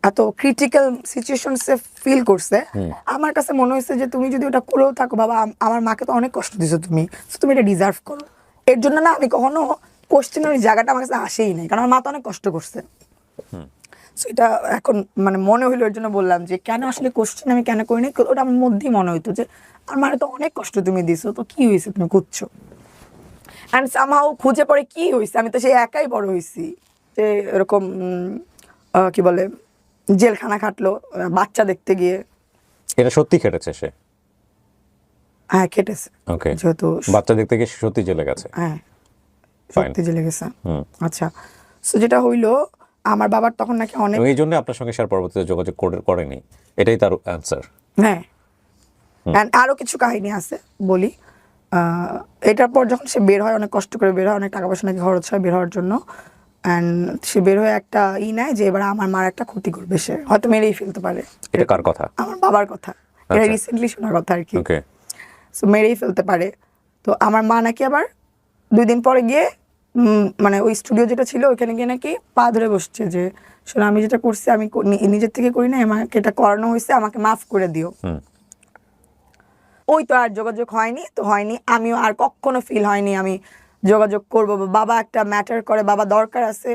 এত ক্রিটিক্যাল সিচুয়েশনসে ফিল করছে, আমার কাছে মনে হয়েছে যে তুমি যদি ওটা করেও থাকো বাবা, আমার মাকে তো অনেক কষ্ট দিছো তুমি, so তুমি এটা ডিজার্ভ করো। এর জন্য না আমি কখনো কোশ্চেনের জায়গাটা আমার কাছে আসেই নাই, কারণ আমার মা তো অনেক কষ্ট করছে। সো এটা এখন মানে মনে হইলো, এর জন্য বললাম যে কেন আসলে কোশ্চেন আমি কেন করি নাই, ওটা আমার মধ্যেই মনে হইতো যে আমার মারে তো অনেক কষ্ট তুমি দিছো, তো কি হয়েছে তুমি খুঁজছো, অ্যান্ড সামহাও খুঁজে পড়ে কি হয়েছে, আমি তো সেই একাই বড় হয়েছি যে এরকম কি বলে জেলখানা খাটলো বাচ্চা দেখতে গিয়ে। এটা সত্যি খেটেছে সে? হ্যাঁ, খেটেছে। ওকে, যেহেতু বাচ্চা দেখতে গিয়ে সত্যি জেলে গেছে। হ্যাঁ, Fine. শক্তি জেলে গেছে। আচ্ছা, সো যেটা হইলো আমার বাবার তখন নাকি অনেক, এই জন্য আপনার সঙ্গে স্যার পরবর্তীতে যোগাযোগ করেনি, এটাই তার অ্যান্সার। হ্যাঁ, and আরো কিছু কাহিনী আছে বলি। এটার পর যখন সে বের হয়, অনেক কষ্ট করে বের হয়, অনেক টাকা পয়সা নাকি খরচ হয় বের হওয়ার জন্য, অ্যান্ড সে বের হয়ে একটা নেয় যে এবার আমার মার একটা ক্ষতি করবে, সে হয়তো মেরেই ফেলতে পারে। এটা কার কথা? আমার বাবার কথা, এটা আচ্ছা। রিসেন্টলি শোনার কথা আর কি। ওকে। সো মেরেই ফেলতে পারে। তো আমার মা নাকি আবার 2 দিন পরে গিয়ে মানে ওই স্টুডিও যেটা ছিল ওইখানে গিয়ে নাকি পা ধরে বসছে যে শোনো, আমি যেটা করছি আমি নিজের থেকে করি না, আমাকে এটা করানো হয়েছে, আমাকে মাফ করে দিও। ওই তো আর যোগাযোগ হয়নি, তো হয়নি, আমিও আর কখনো ফিল হয়নি আমি যোগাযোগ করবো, বাবা একটা ম্যাটার করে, বাবা দরকার আছে,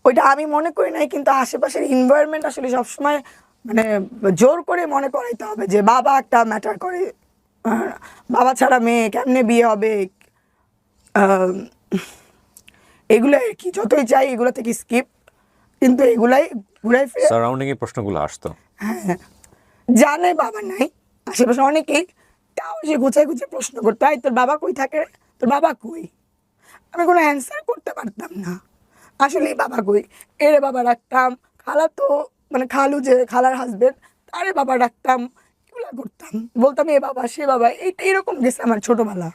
ওইটা আমি মনে করি নাই। কিন্তু আশেপাশের এনভায়রনমেন্ট আসলে সবসময় মানে জোর করে মনে করাইতে হবে যে বাবা একটা ম্যাটার করে, বাবা ছাড়া মেয়ে কেমনে বিয়ে হবে, এগুলো আর কি। যতই চাই এগুলো থেকে স্কিপ, কিন্তু এগুলাই ঘুরাই ফিরে সারাউন্ডিং এর প্রশ্নগুলো আসতো। হ্যাঁ, জানে বাবা নাই, আশেপাশে অনেকেই, তাও যে গুছাই গুছিয়ে প্রশ্ন করতে হয়, তোর বাবা কই থাকে, তোর বাবা কই। আমি কোনো অ্যান্সার করতে পারতাম না, আসলে বাবা কই। এরে বাবা রাখতাম, খালা তো মানে খালু যে খালার হাজবেন্ড, তারে বাবা রাখতাম, এগুলো করতাম, বলতাম এ বাবা সে বাবা, এইটা এরকম গেছে আমার ছোটবেলা।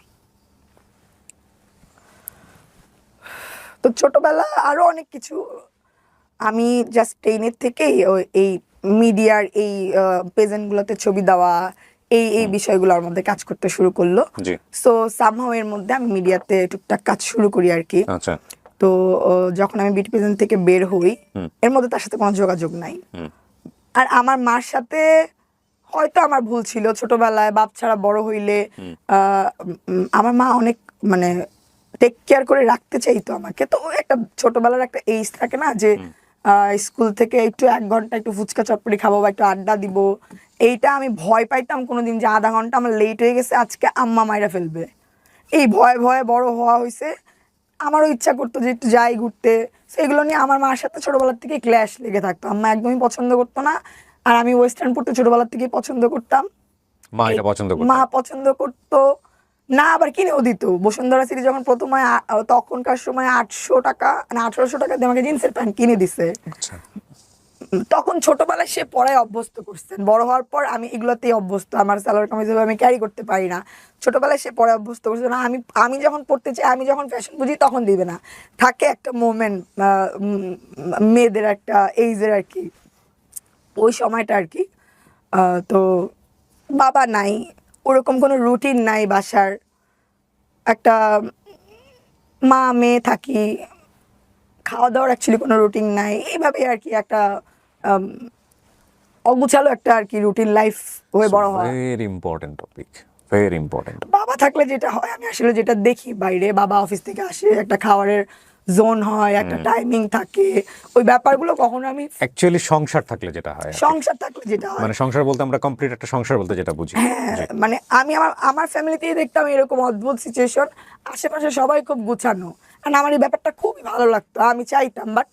তো ছোটবেলা আরো অনেক কিছু, আমি জাস্ট 10 থেকেই এই মিডিয়ার এই প্রেজেন্টগুলোতে ছবি দেওয়া, এই বিষয়গুলোর মধ্যে কাজ করতে শুরু করলো। সো সামহাও এর মধ্যে আমি মিডিয়াতে টুকটাক কাজ শুরু করি আর কি। আচ্ছা। তো যখন আমি বিউটি প্রেজেন্ট থেকে বের হই, এর মধ্যে তার সাথে কোনো যোগাযোগ নাই। আর আমার মার সাথে হয়তো আমার ভুল ছিল, ছোটবেলায় বাপ ছাড়া বড় হইলে আমার মা অনেক মানে টেক কেয়ার করে রাখতে চাইতো আমাকে। তো একটা ছোটবেলার একটা এইজ থাকে না যে স্কুল থেকে একটু 1 ঘন্টা একটু ফুচকা চটপটি খাবো বা একটু আড্ডা দিব, এইটা আমি ভয় পাইতাম কোনোদিন যে আধা ঘন্টা আমার লেট হয়ে গেছে, আজকে আম্মা মাইরা ফেলবে। এই ভয়ে ভয়ে বড় হওয়া হয়েছে। আমারও ইচ্ছা করতো যে একটু যাই ঘুরতে, সেগুলো নিয়ে আমার মার সাথে ছোটবেলার থেকে ক্ল্যাশ লেগে থাকতো। আম্মা একদমই পছন্দ করতো না, আর আমি ওয়েস্টার্ন পড়তে ছোটবেলার থেকেই পছন্দ করতাম। মা এটা পছন্দ করতো? মা পছন্দ করতো না, আবার কিনেও দিত। বসুন্ধরা সিটি যখন প্রথম হয়, তখনকার সময় 800 টাকা না 1800 টাকা দিয়ে আমাকে জিন্সের প্যান্ট কিনে দিছে। তখন ছোটবেলায় সে পড়ায় অভ্যস্ত করছেন, বড় হওয়ার পর আমি এগুলোতেই অভ্যস্ত, আমার সালোয়ার কামিজ আমি ক্যারি করতে পারি না। ছোটবেলায় সে পড়ায় অভ্যস্ত করছে না, আমি যখন পড়তে চাই, আমি যখন ফ্যাশন বুঝি তখন দিবে না। থাকে একটা মোমেন্ট, মেয়েদের একটা এইজের আর কি, ওই সময়টা আর কি। তো বাবা নাই, ওরকম কোনো রুটিন নাই বাসার, একটা মা মেয়ে থাকি, খাওয়া দাওয়ার অ্যাকচুয়ালি কোনো রুটিন নাই, এইভাবে আর কি একটা অগুছালো একটা আর কি রুটিন লাইফ হয়ে বড় হয়। Very important topic, very important. বাবা থাকলে যেটা হয়, আমি আসলে যেটা দেখি বাইরে, বাবা অফিস থেকে আসে, একটা খাবারের জোন হয়, একটা টাইমিং থাকে, ওই ব্যাপারগুলো কখনো আমি অ্যাকচুয়ালি সংসার থাকলে যেটা হয়, সংসার থাকলে যেটা হয়, মানে সংসার বলতে আমরা কমপ্লিট একটা সংসার বলতে যেটা বুঝি। হ্যাঁ, মানে আমি আমার ফ্যামিলিতেই দেখতাম এরকম অদ্ভুত সিচুয়েশন, আশেপাশে সবাই খুব গুছানো, কারণ আমার এই ব্যাপারটা খুবই ভালো লাগতো, আমি চাইতাম, বাট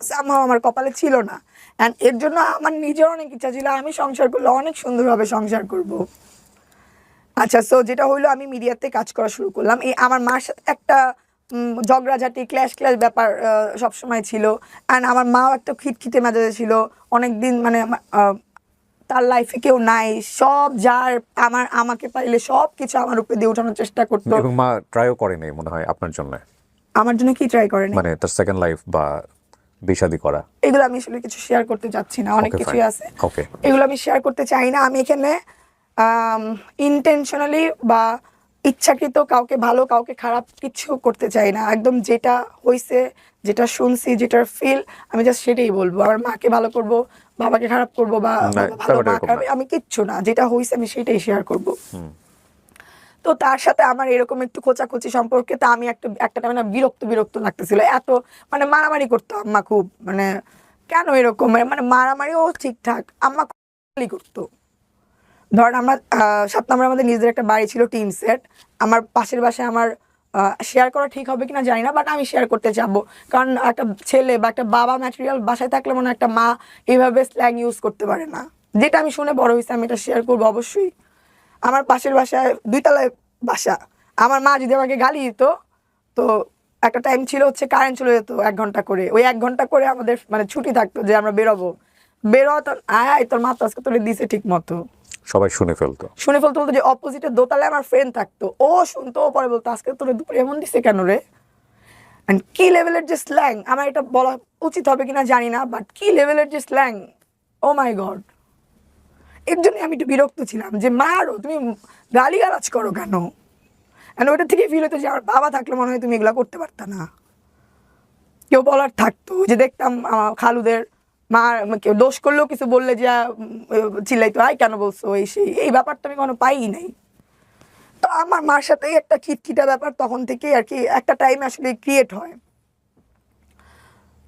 সামহাও আমার কপালে ছিল না। অ্যান্ড এর জন্য আমার নিজের অনেক ইচ্ছা ছিল আমি সংসার করলে অনেক সুন্দরভাবে সংসার করব। আচ্ছা, সো যেটা হইলো আমি মিডিয়াতে কাজ করা শুরু করলাম। এই আমার মার সাথে একটা ঝগড়াঝাটি ক্ল্যাশ ব্যাপার সবসময় ছিল। অ্যান্ড আমার মাও একটা খিটখিটে মেজাজে ছিল অনেক দিন, মানে তার লাইফে কেউ নাই, সব যার আমাকে পাইলে সব কিছু আমার উপরে দিয়ে উঠানোর চেষ্টা করতো। এবং মা ট্রাইও করে নাই মনে হয় আপনার জন্য? আমার জন্য কি ট্রাই করেনি? মানে তার সেকেন্ড লাইফ বা বিয়ে-শাদী করা? এগুলো আমি আসলে কিছু শেয়ার করতে চাচ্ছি না, অনেক কিছুই আছে, এগুলো আমি শেয়ার করতে চাই না। আমি এখানে ইন্টেনশনালি বা ইচ্ছাকৃত কাউকে ভালো কাউকে খারাপ কিছু করতে চাই না। একদম যেটা হয়েছে, যেটা শুনছি, যেটার ফিল, আমি জাস্ট সেটাই বলবো। আমার মাকে ভালো করব, বাবাকে খারাপ করব, বা ভালো মা খারাপ, আমি কিচ্ছু না, যেটা হয়েছে আমি সেটাই শেয়ার করব। তো তার সাথে আমার এরকম একটু খোঁচাখুচি সম্পর্কে তা আমি একটা টাইমে না বিরক্ত লাগতেছিল, এত মানে মারামারি করতো আম্মা খুব, মানে কেন এরকম, মানে মারামারিও ঠিকঠাক, আম্মা খুব করতো। ধরেন আমরা 7 নম্বরে আমাদের নিজেদের একটা বাড়ি ছিল, টিন সেট, আমার পাশের বাসায় আমার শেয়ার করা ঠিক হবে কিনা জানি না, বাট আমি শেয়ার করতে চাবো, কারণ একটা ছেলে বা একটা বাবা ম্যাটেরিয়াল বাসায় থাকলে মনে একটা মা এইভাবে স্ল্যাং ইউজ করতে পারে না, যেটা আমি শুনে বড় হয়েছি, আমি এটা শেয়ার করবো অবশ্যই। আমার পাশের বাসায় 2 তলায় বাসা, আমার মা যদি আমাকে গালি দিত, তো একটা টাইম ছিল হচ্ছে কারেন্ট চলে যেত 1 ঘন্টা করে, ওই 1 ঘন্টা করে আমাদের মানে ছুটি থাকতো যে আমরা বেরোবো, বেরোতো আয় তোর মা তো আজকে তোরে দিছে ঠিক মতো, সবাই শুনে ফেলতো। শুনে ফেলতে বলতো যে অপোজিটের দোতলায় আমার ফ্রেন্ড থাকতো, ও শুনতো, ও পরে বলতো আজকে তোরে দুপুরে এমন দিছে কেন রে। অ্যান্ড কি লেভেলের যে স্ল্যাং, আমার এটা বলা উচিত হবে কিনা জানি না, বাট কি লেভেলের যে স্ল্যাং, ও মাই গড। এর জন্য আমি একটু বিরক্ত ছিলাম যে মারো, তুমি গালিগালাজ করো কেন। অ্যান্ড ওইটা থেকে ফিল হতো যে আমার বাবা থাকলে মনে হয় তুমি এগুলো করতে পারতা না, কেউ বলার থাকতো। যে দেখতাম খালুদের মা কেউ দোষ করলেও কিছু বললে যে চিল্লাইতো, আয় কেন বলছো এই সেই, এই ব্যাপারটা আমি কোনো পাই নাই। তো আমার মার সাথে একটা খিটখিটা ব্যাপার তখন থেকে আর কি একটা টাইমে আসলে ক্রিয়েট হয়।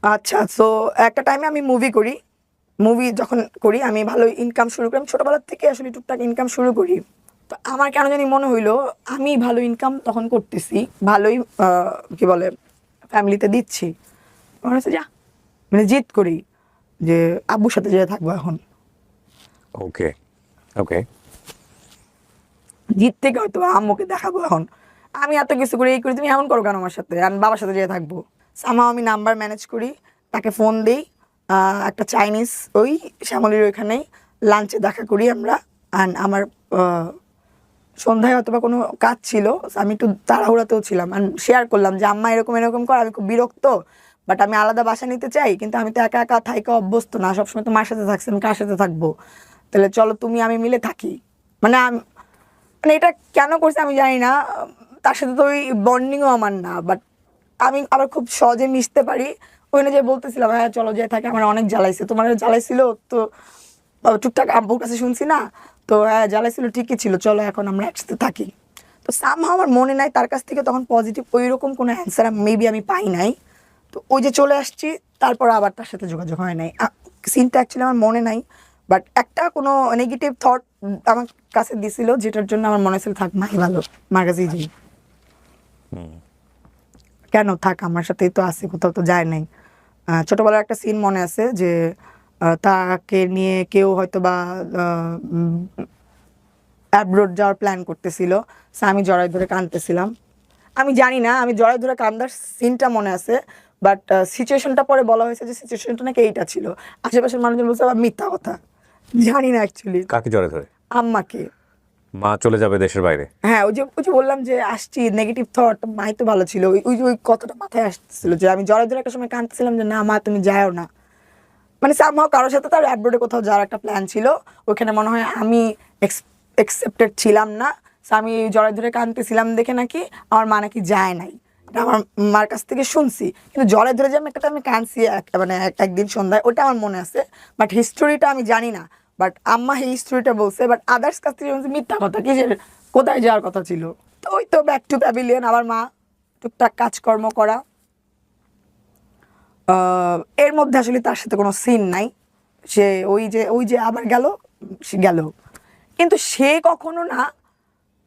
আচ্ছা, সো একটা টাইমে আমি মুভি যখন করি আমি ভালো ইনকাম শুরু করি, আমি ছোটোবেলার থেকে আসলে টুকটাক ইনকাম শুরু করি। তো আমার কেন জানি মনে হইলো আমি ভালো ইনকাম তখন করতেছি, ভালোই কি বলে ফ্যামিলিতে দিচ্ছি, মনে হচ্ছে যা মানে জিদ করি যে আব্বুর সাথে যেয়ে থাকবো এখন। ওকে ওকে। জিদ থেকে হয়তো আম্মুকে দেখাবো এখন আমি এত কিছু করে এই করি, তুমি এমন করো কেন আমার সাথে, আমি বাবার সাথে যেয়ে থাকবো। সামাও আমি নাম্বার ম্যানেজ করি, তাকে ফোন দিই, একটা চাইনিজ ওই শ্যামলির ওইখানেই লাঞ্চে দেখা করি আমরা। অ্যান্ড আমার সন্ধ্যায় অথবা কোনো কাজ ছিল, আমি একটু তাড়াহুড়াতেও ছিলাম, অ্যান্ড শেয়ার করলাম যে আম্মা এরকম এরকম কর, আমি খুব বিরক্ত, বাট আমি আলাদা বাসা নিতে চাই, কিন্তু আমি তো একা একা থাইকা অভ্যস্ত না, সবসময় তো মার সাথে থাকছি, আমি কার সাথে থাকবো, তাহলে চলো তুমি আমি মিলে থাকি। মানে মানে এটা কেন করছে আমি জানি না, তার সাথে তো ওই বন্ডিংও আমার না, বাট আমি আবার খুব সহজে মিশতে পারি। ওখানে যে বলতেছিলাম হ্যাঁ চলো যে থাকে, আমার অনেক জ্বালাইছে, তোমার জ্বালাইছিল তো টুকটাক আব্বুর কাছে শুনছি না, তো হ্যাঁ জ্বালাইছিল ঠিকই ছিল, চলো এখন আমরা একসাথে থাকি। তো সামহাও আমার মনে নাই তার কাছ থেকে তখন পজিটিভ ওই রকম কোনো অ্যান্সার মেবি আমি পাই নাই। তো ওই যে চলে আসছি, তারপর আবার তার সাথে যোগাযোগ হয় নাই, সিনটা অ্যাকচুয়ালি আমার মনে নাই, বাট একটা কোনো নেগেটিভ থট আমার কাছে দিছিল, যেটার জন্য আমার মনে হয়েছিল থাক মাই ভালো, মার কাছেই যাই, কেন থাক আমার সাথেই তো আছে, কোথাও তো যায় নাই। ছোটবেলার একটা সিন মনে আছে যে তাকে নিয়ে কেউ হয়তো বা অ্যাব্রোড যাওয়ার প্ল্যান করতেছিল, সো আমি জড়াই ধরে কাঁদতেছিলাম। আমি জানি না আমি জড়াই ধরে কান্দার সিনটা মনে আছে, বাট সিচুয়েশনটা পরে বলা হয়েছে যে সিচুয়েশনটা নাকি এইটা ছিল, আশেপাশের মানুষজন বলছে আবার মিথ্যা কথা, জানি না অ্যাকচুয়ালি। কাকে জড়ে ধরে? আম্মাকে। মা চলে যাবে দেশের বাইরে? হ্যাঁ, ওই যে বললাম যে আসছি নেগেটিভ থট, মাই তো ভালো ছিল, ওই কথাটা মাথায় আসছিল যে আমি জড়াই ধরে একটা সময় কাঁদতেছিলাম যে না মা তুমি যাও না, মানে সামহাও কারোর সাথে তার অ্যাব্রোডে কোথাও যাওয়ার একটা প্ল্যান ছিল, ওখানে মনে হয় আমি অ্যাকসেপ্টেড ছিলাম না, সো আমি জড়াই ধরে কাঁদতেছিলাম দেখে নাকি আমার মা নাকি যায় নাই, এটা আমার মার কাছ থেকে শুনছি। কিন্তু জড়াই ধরে যে আমি কাঁদছি মানে একদিন সন্ধ্যায়, ওটা আমার মনে আছে, বাট হিস্টোরিটা আমি জানি না। বাট আম্মা এই হিস্টোরিটা বলছে, বাট আদার্স কাছ থেকে শুনছি মিথ্যা কথা, কিসের কোথায় যাওয়ার কথা ছিল। তো ওই তো ব্যাক টু প্যাভিলিয়ন, আবার মা টুকটাক কাজকর্ম করা, এর মধ্যে আসলে তার সাথে কোনো সিন নাই, সে ওই যে আবার গেল, সে গেল, কিন্তু সে কখনো না,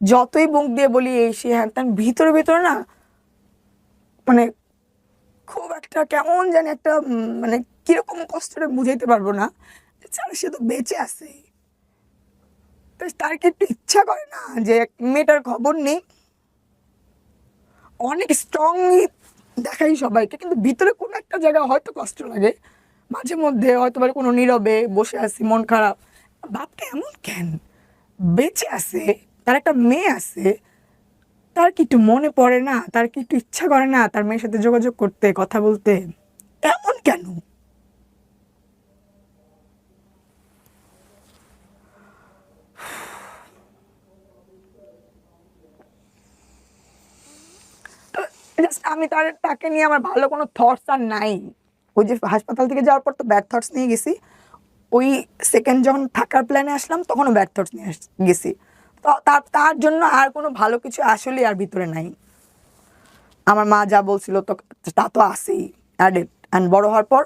যতই মুখ দিয়ে বলি এই সে হ্যান ত্যান, ভিতরে ভিতরে না মানে খুব একটা কেমন জানি একটা মানে কিরকম কষ্টটা বুঝাইতে পারবো না, ছাড়া সে তো বেঁচে আছে, তো তার কি একটু ইচ্ছা করে না যে মেয়েটার খবর নেই, অনেক স্ট্রংলি দেখাই সবাইকে, কিন্তু ভিতরে কোনো একটা জায়গায় হয়তো কষ্ট লাগে মাঝে মধ্যে, হয়তো বা কোনো নীরবে বসে আছি মন খারাপ, বাপটা এমন কেন, বেঁচে আছে, তার একটা মেয়ে আছে, তার কি একটু মনে পড়ে না, তার কি একটু ইচ্ছা করে না তার মেয়ের সাথে যোগাযোগ করতে, কথা বলতে, এমন কেন। জাস্ট আমি তাকে নিয়ে আমার ভালো কোনো থটস আর নাই। ওই যে হাসপাতাল থেকে যাওয়ার পর তো ব্যাড থটস নিয়ে গেছি, ওই সেকেন্ড যখন থাকার প্ল্যানে আসলাম তখনও ব্যাড থটস নিয়ে গেছি, তো তার জন্য আর কোনো ভালো কিছু আসলে আর ভিতরে নাই। আমার মা যা বলছিল তো তা তো আসেই অ্যাডেড, অ্যান্ড বড় হওয়ার পর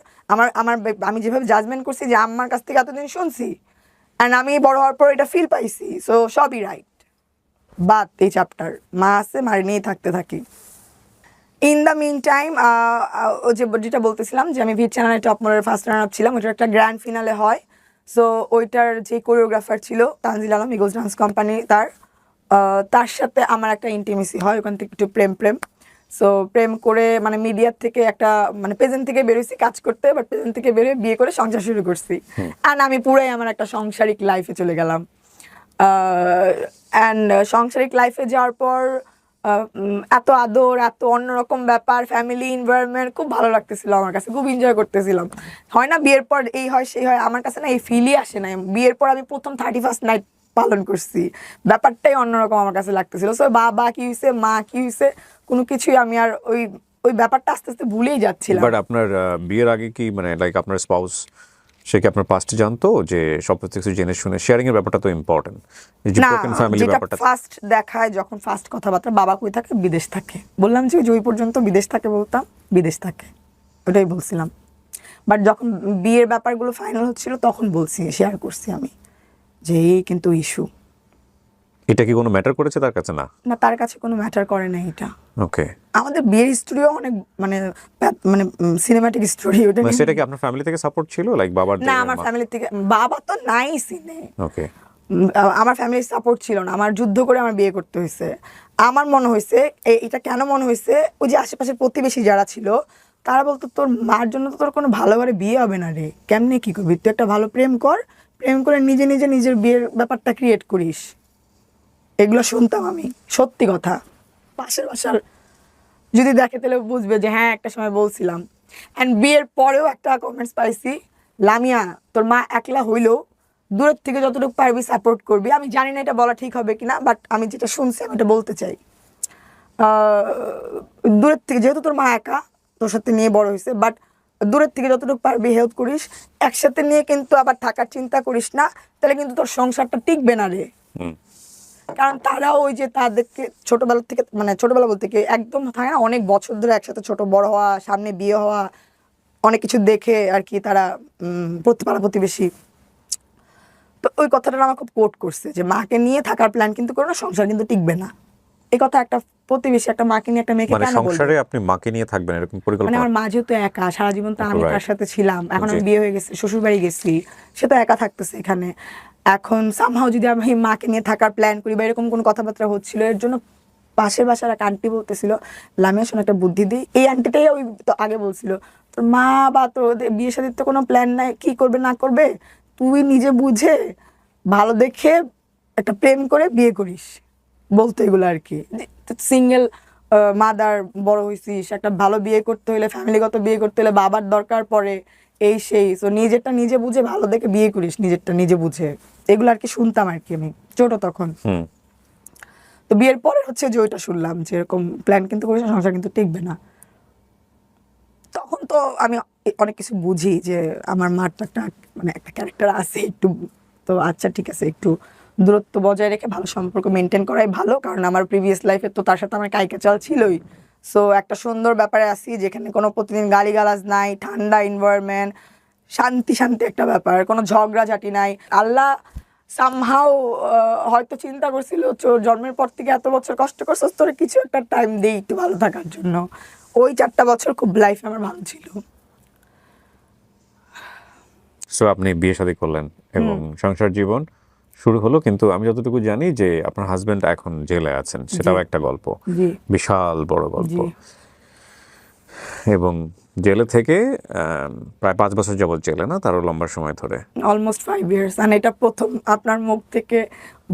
আমি যেভাবে জাজমেন্ট করছি যে আম্মার কাছ থেকে এতদিন শুনছি, অ্যান্ড আমি বড় হওয়ার পর এটা ফিল পাইছি, সো সবই রাইট, বাদ এই চ্যাপ্টার, মা আছে মার নিয়েই থাকতে থাকি। ইন দ্য মিন টাইম যেটা বলতেছিলাম যে আমি ভিট চ্যানেলে টপ মডেলের ফার্স্ট রানার আপ ছিলাম, ওইটার একটা গ্র্যান্ড ফিনালে হয়, সো ওইটার যে কোরিওগ্রাফার ছিল Tanzil Alam, Eagles dance company, তার সাথে আমার একটা ইন্টিমেসি হয়, ওখান থেকে একটু প্রেম, সো প্রেম করে মানে মিডিয়ার থেকে একটা মানে প্রেজেন্ট থেকে বেরোইছি কাজ করতে, বাট প্রেজেন্ট থেকে বেরোয় বিয়ে করে সংসার শুরু করছি। অ্যান্ড আমি পুরাই আমার একটা সাংসারিক লাইফে চলে গেলাম। অ্যান্ড সাংসারিক লাইফে যাওয়ার পর এত আদর, এত অন্যরকম ব্যাপার, ফ্যামিলি এনভায়রনমেন্ট খুব ভালো লাগতেছিল আমার কাছে, খুব এনজয় করতেছিলাম। হয় না বিয়ের পর এই হয় সেই হয়, আমার কাছে না এই ফিলই আসে না। বিয়ের পর আমি প্রথম 31st নাইট পালন করছি, ব্যাপারটাই অন্যরকম আমার কাছে লাগতেছিল। সো বাবা কি হয়েছে, মা কি হয়েছে, কোনো কিছুই আমি আর ওই ওই ব্যাপারটা আস্তে আস্তে ভুলেই যাচ্ছিলাম। বাট আপনার বিয়ের আগে কি মানে লাইক আপনার স্পাউস সে কি আপনার পাস্টে জানতো যে সব কিছু জেনে শুনে শেয়ারিং এর ব্যাপারটা তো ইম্পর্টেন্ট, এই যে না, ব্রোকেন ফ্যামিলি যেটা ব্যাপারটা? ফার্স্ট দেখায় যখন ফার্স্ট কথাবার্তা, বাবা কই থাকে, বিদেশ থাকে। বললাম যে ওই পর্যন্ত বিদেশ থাকে, বলতাম বিদেশ থাকে, ওটাই বলছিলাম। বাট যখন বিয়ের ব্যাপারগুলো ফাইনাল হচ্ছিল তখন বলছি, শেয়ার করছি আমি যে এই কিন্তু ইস্যু। এটা কি কোনো ম্যাটার করেছে তার কাছে? না, না, তার কাছে কোনো ম্যাটার করে না এটা। ওকে। আমাদের বিয়ের স্টোরিও অনেক মানে মানে সিনেমাটিক স্টোরি, ওটা মানে নিয়ে- সেটা কি আপনার ফ্যামিলি থেকে সাপোর্ট ছিল, লাইক বাবার? না, আমার ফ্যামিলি থেকে, বাবা তো নাই সিনে। ওকে। আমার ফ্যামিলির সাপোর্ট ছিল না, আমার যুদ্ধ করে আমার বিয়ে করতে হয়েছে। আমার মনে হয়েছে এটা কেন মনে হয়েছে, ওই যে আশেপাশের প্রতিবেশী যারা ছিল তারা বলতো তোর মার জন্য তো তোর কোনো ভালো ঘরে বিয়ে হবে না রে, কেমনে কি করবি, তুই একটা ভালো প্রেম কর, প্রেম করে নিজে নিজে নিজের বিয়ের ব্যাপারটা ক্রিয়েট করিস। এগুলো শুনতাম আমি, সত্যি কথা। পাশের বাসার যদি দেখে তাহলে বুঝবে যে হ্যাঁ একটা সময় বলছিলাম। অ্যান্ড বিয়ের পরেও একটা কমেন্টস পাইছি, লামিয়া তোর মা একলা হইলেও দূরের থেকে যতটুকু পারবি সাপোর্ট করবি। আমি জানি না এটা বলা ঠিক হবে কিনা, বাট আমি যেটা শুনছি আমি এটা বলতে চাই। দূরের থেকে, যেহেতু তোর মা একা তোর সাথে নিয়ে বড় হয়েছে, বাট দূরের থেকে যতটুকু পারবি হেল্প করিস, একসাথে নিয়ে কিন্তু আবার থাকার চিন্তা করিস না, তাহলে কিন্তু তোর সংসারটা টিকবে না রে। কারণ তারাও ওই যে তাদেরকে ছোটবেলা থেকে, মানে ছোটবেলা বলতে কি একদম থাকে না, অনেক বছর ধরে একসাথে ছোট বড় হওয়া, সামনে বিয়ে হওয়া, অনেক কিছু দেখে আর কি তারা পাড়া প্রতিবেশী। তো ওই কথাটা আমার খুব কোট করছে যে মাকে নিয়ে থাকার প্ল্যান কিন্তু করো না, সংসার কিন্তু টিকবে না। এই কথা একটা প্রতিবেশী একটা মাকে নিয়ে একটা মেয়েকে মানে কেন বলবে? সংসারে আপনি মাকে নিয়ে থাকবেন এরকম মানে পরিকল্পনা? আমার মা যেহেতু একা, সারা জীবন তো আমি Right. তার সাথে ছিলাম, এখন আমি জি। বিয়ে হয়ে গেছি, শ্বশুর বাড়ি গেছি, সে তো একা থাকতেছে এখানে। এখন সামহাও যদি আমি মাকে নিয়ে থাকার প্ল্যান করি বা এরকম কোনো কথাবার্তা হচ্ছিল, এর জন্য পাশের বাসার এক আন্টি বলতেছিল, লামিয়া শোনো একটা বুদ্ধি দিই। এই আন্টিটাই ওই তো আগে বলছিল, তোর মা বা তোর বিয়ে শাদীর তো কোনো প্ল্যান নাই, কি করবে না করবে তুই নিজে বুঝে ভালো দেখে একটা প্রেম করে বিয়ে করিস, বলতো এগুলো আর কি। সিঙ্গেল মাদার বড় হয়েছিস, একটা ভালো বিয়ে করতে হলে, ফ্যামিলিগত বিয়ে করতে হলে বাবার দরকার পড়ে, এই সেই। সো নিজেরটা নিজে বুঝে ভালো দেখে বিয়ে করিস, নিজেরটা নিজে বুঝে। এগুলো আর কি শুনতাম আর কি আমি ছোট তখন। তো বিয়ের পরে হচ্ছে যে ওইটা শুনলাম যে এরকম প্ল্যান কিন্তু করিস না, সংসার কিন্তু টিকবে না। তখন তো আমি অনেক কিছু বুঝি যে আমার মার তো একটা মানে একটা ক্যারেক্টার আছে একটু, তো আচ্ছা ঠিক আছে, একটু দূরত্ব বজায় রেখে ভালো সম্পর্ক মেনটেন করাই ভালো। কারণ আমার প্রিভিয়াস লাইফে তো তার সাথে আমার কাইকেচাল ছিলই। সো একটা সুন্দর ব্যাপারে আসি যেখানে কোনো প্রতিদিন গালিগালাজ নাই, ঠান্ডা এনভায়রনমেন্ট, শান্তি শান্তি একটা ব্যাপার, কোনো ঝগড়াঝাটি নাই। আল্লাহ সামহাও হয়তো চিন্তা করছিল জন্মের পর থেকে এত বছর কষ্ট করছিস, তোর কিছু একটা টাইম দেই একটু ভালো থাকার জন্য। ওই 4টা বছর খুব লাইফ আমার ভালো ছিল। সো আপনি বিয়ে শাদী করলেন এবং সংসার জীবন শুরু হলো, কিন্তু আমি যতটুকু জানি যে আপনার হাজবেন্ড এখন জেলে আছেন, সেটাও একটা গল্প, জি বিশাল বড় গল্প। জি। এবং জেলে থেকে প্রায় 5 বছর যাবত জেলে, না তারও লম্বা সময় ধরে? Almost 5 years. আর এটা প্রথম আপনার মুখ থেকে